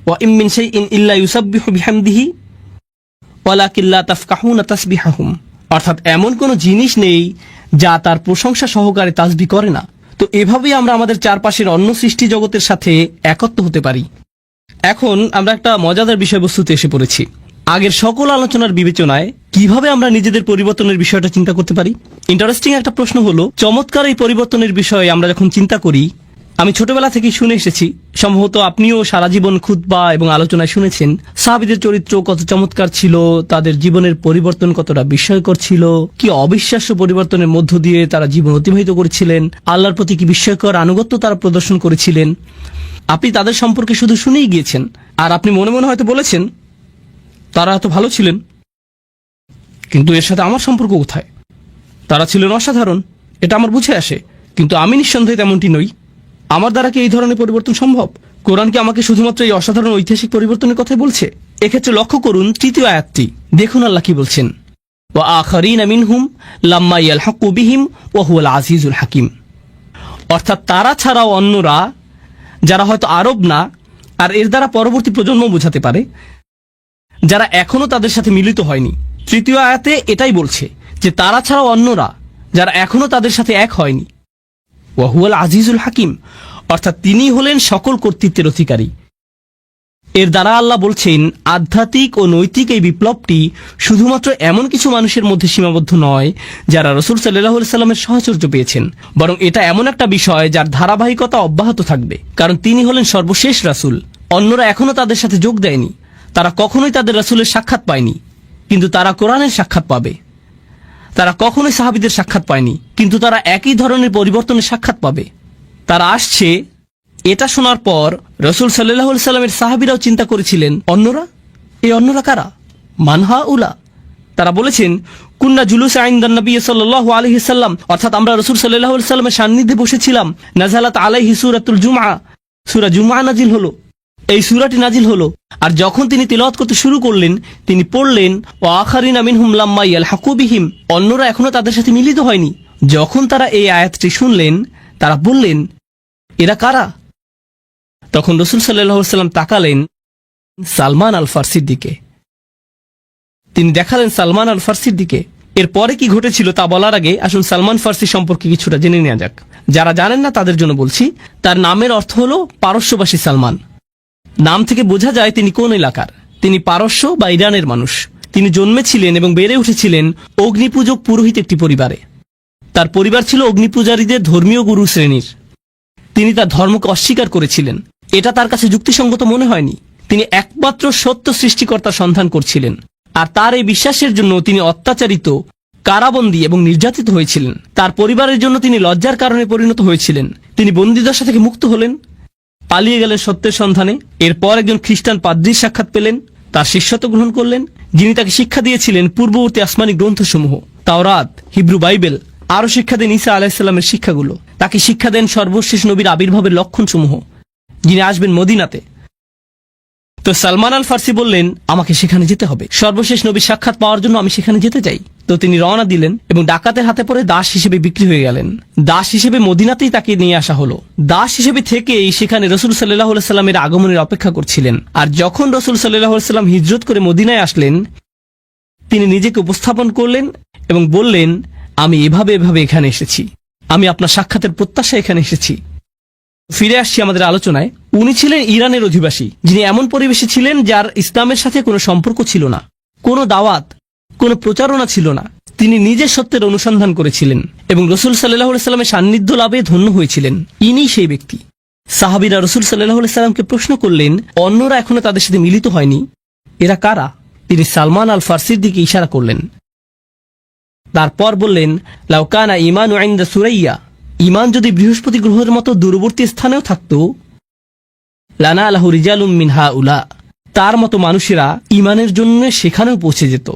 ওয়া ইম মিন শাইইন ইল্লা ইউসাব্বিহু বিহামদিহি ওয়ালাকিন লা তাফকাহুনা তাসবিহাহুম, অর্থাৎ এমন কোন জিনিস নেই যা তার প্রশংসা সহকারে তাসবিহ করে না। তো এভাবেই আমরা আমাদের চারপাশের অন্য সৃষ্টি জগতের সাথে একত্র হতে পারি। এখন আমরা একটা মজাদার বিষয়বস্তুতে এসে পড়েছি। আগের সকল আলোচনার বিবেচনায় কিভাবে আমরা নিজেদের পরিবর্তনের বিষয়টা চিন্তা করতে পারি? ইন্টারেস্টিং একটা প্রশ্ন হলো, চমৎকার এই পরিবর্তনের বিষয়ে আমরা যখন চিন্তা করি, আমি ছোটবেলা থেকেই শুনে এসেছি, সম্ভবত আপনিও সারা জীবন খুতবা এবং আলোচনায় শুনেছেন, সাহাবীদের চরিত্র কত চমৎকার ছিল, তাদের জীবনের পরিবর্তন কতটা বিস্ময়কর ছিল, কি অবিশ্বাস্য পরিবর্তনের মধ্য দিয়ে তারা জীবন অতিবাহিত করেছিলেন, আল্লাহর প্রতি কি বিস্ময়কর আনুগত্য তারা প্রদর্শন করেছিলেন। আপনি তাদের সম্পর্কে শুধু শুনেই গিয়েছেন, আর আপনি মনে মনে হয়তো বলেছেন তারা এত ভালো ছিলেন, কিন্তু এর সাথে আমার সম্পর্ক কোথায়? তারা ছিলেন অসাধারণ, এটা আমার বুঝে আসে, কিন্তু আমি নিঃসন্দেহে তেমনটি নই। আমার দ্বারা কি এই ধরনের পরিবর্তন সম্ভব? কোরআন কি আমাকে শুধুমাত্র এই অসাধারণ ঐতিহাসিক পরিবর্তনের কথাই বলছে? এক্ষেত্রে লক্ষ্য করুন তৃতীয় আয়াতটি, দেখুন আল্লাহ কি বলছেন, ওয়া আখারিনা মিনহুম লাম্মা ইয়ালহাকু বিহিম ওয়া হুয়াল আজিজুল হাকিম, অর্থাৎ তারা ছাড়াও অন্যরা, যারা হয়তো আরব না, আর এর দ্বারা পরবর্তী প্রজন্ম বোঝাতে পারে, যারা এখনো তাদের সাথে মিলিত হয়নি। তৃতীয় আয়াতে এটাই বলছে যে তারা ছাড়াও অন্যরা, যারা এখনো তাদের সাথে এক হয়নি। ওয়া হুয়াল আজিজুল হাকিম, অর্থাৎ তিনি হলেন সকল কর্তৃত্বের অধিকারী। এর দ্বারা আল্লাহ বলছেন আধ্যাত্মিক ও নৈতিক এই বিপ্লবটি শুধুমাত্র এমন কিছু মানুষের মধ্যে সীমাবদ্ধ নয় যারা রাসূল সাল্লাল্লাহু আলাইহি সাল্লামের সাহচর্য পেয়েছেন, বরং এটা এমন একটা বিষয় যার ধারাবাহিকতা অব্যাহত থাকবে, কারণ তিনি হলেন সর্বশেষ রাসূল। অন্যরা এখনো তাদের সাথে যোগ দেয়নি, তারা কখনোই তাদের রাসূলের সাক্ষাৎ পায়নি, কিন্তু তারা কোরআনের সাক্ষাৎ পাবে। তারা কখনোই সাহাবীদের সাক্ষাৎ পায়নি, কিন্তু তারা একই ধরনের পরিবর্তনের সাক্ষাৎ পাবে। তারা আসছে। এটা শোনার পর রাসূল সাল্লাল্লাহু আলাইহি সাল্লামের সাহাবীরাও চিন্তা করেছিলেন, অন্যরা? এই অন্যরা কারা? মানহা উলা। তারা বলেছেন, কুন্না জুলুসা ইনদান নবী সাল্লাল্লাহু আলাইহি সাল্লাম, অর্থাৎ আমরা রাসূল সাল্লাল্লাহু আলাইহি সাল্লামের সান্নিধ্যে বসেছিলাম। নাযালাত আলাইহি সূরাতুল জুমআ, সূরা জুমআ নাজিল হলো। এই সূরাটি নাজিল হলো, আর যখন তিনি তিলাওয়াত করতে শুরু করলেন, তিনি পড়লেন, ওয়া আখারিনা মিনহুম লাম্মা ইয়ালহাকু বিহিম, অন্যরা এখনো তাদের সাথে মিলিত হয়নি। যখন তারা এই আয়াতটি শুনলেন, তারা বললেন, এরা কারা? তখন রাসূল সাল্লাল্লাহু আলাইহি সাল্লাম তাকালেন সালমান আল ফারসির দিকে। তিনি দেখালেন সালমান আল ফারসির দিকে। এরপরে কি ঘটেছিল তা বলার আগে আসুন সালমান ফারসি সম্পর্কে কিছুটা জেনে নেওয়া যাক। যারা জানেন না তাদের জন্য বলছি, তার নামের অর্থ হলো পারস্যবাসী সালমান। নাম থেকে বোঝা যায় তিনি কোন এলাকার। তিনি পারস্য বা ইরানের মানুষ। তিনি জন্মেছিলেন এবং বেড়ে উঠেছিলেন অগ্নিপূজক পুরোহিত একটি পরিবারে। তার পরিবার ছিল অগ্নিপূজারীদের ধর্মীয় গুরু শ্রেণীর। তিনি তার ধর্মকে অস্বীকার করেছিলেন, এটা তার কাছে যুক্তিসঙ্গত মনে হয়নি। তিনি একমাত্র সত্য সৃষ্টিকর্তার সন্ধান করছিলেন, আর তার এই বিশ্বাসের জন্য তিনি অত্যাচারিত, কারাবন্দী এবং নির্যাতিত হয়েছিলেন। তার পরিবারের জন্য তিনি লজ্জার কারণে পরিণত হয়েছিলেন। তিনি বন্দিদশা থেকে মুক্ত হলেন, পালিয়ে গেলেন সত্যের সন্ধানে। এরপর একজন খ্রিস্টান পাদ্রীর সাক্ষাৎ পেলেন, তার শিষ্যত্ব গ্রহণ করলেন, যিনি তাকে শিক্ষা দিয়েছিলেন পূর্ববর্তী আসমানি গ্রন্থসমূহ, তাওরাত, হিব্রু বাইবেল, আরো শিক্ষা দেন ঈসা আলাইহিস সালামের শিক্ষাগুলো। তাকে শিক্ষা দেন সর্বশেষ নবীর আবির্ভাবের লক্ষণসমূহ, যিনি আসবেন মদিনাতে। তো সালমান আল ফারসি বললেন, আমাকে সেখানে যেতে হবে, সর্বশেষ নবীর সাক্ষাৎ পাওয়ার জন্য আমি সেখানে যেতে চাই। তো তিনি রওনা দিলেন এবং ডাকাতের হাতে পড়ে দাস হিসেবে বিক্রি হয়ে গেলেন। দাস হিসেবে মদিনাতেই তাকে নিয়ে আসা হলো। দাস হিসেবে থেকেই সেখানে রাসূল সাল্লাল্লাহু আলাইহি সাল্লামের আগমনের অপেক্ষা করছিলেন। আর যখন রাসূল সাল্লাল্লাহু আলাইহি সাল্লাম হিজরত করে মদিনায় আসলেন, তিনি নিজেকে উপস্থাপন করলেন এবং বললেন, আমি এভাবে এখানে এসেছি, আমি আপনার সাক্ষাতের প্রত্যাশায় এখানে এসেছি। ফিরে আসছি আমাদের আলোচনায়। উনি ছিলেন ইরানের অধিবাসী, যিনি এমন পরিবেশে ছিলেন যার ইসলামের সাথে কোনো সম্পর্ক ছিল না, কোনো দাওয়াত, কোনো প্রচারণা ছিল না। তিনি নিজে সত্যের অনুসন্ধান করেছিলেন এবং রাসূল সাল্লাল্লাহু আলাইহি সাল্লামের সান্নিধ্য লাভে ধন্য হয়েছিলেন। ইনি সেই ব্যক্তি। সাহাবীরা রাসূল সাল্লাল্লাহু আলাইহি সাল্লামকে প্রশ্ন করলেন, অন্যরা এখনো তাদের সাথে মিলিত হয়নি, এরা কারা? তিনি সালমান আল ফারসির দিকে ইশারা করলেন। তারপর বললেন, লাউ কানা ঈমানু ইনদা সুরাইয়া ইমান যদি বৃহস্পতি গ্রহের মতো দূরবর্তী স্থানেও থাকত, লানা আলাহু রিজালুম মিন হাউলা, তার মতো মানুষেরা ইমানের জন্য সেখানেও পৌঁছে যেত।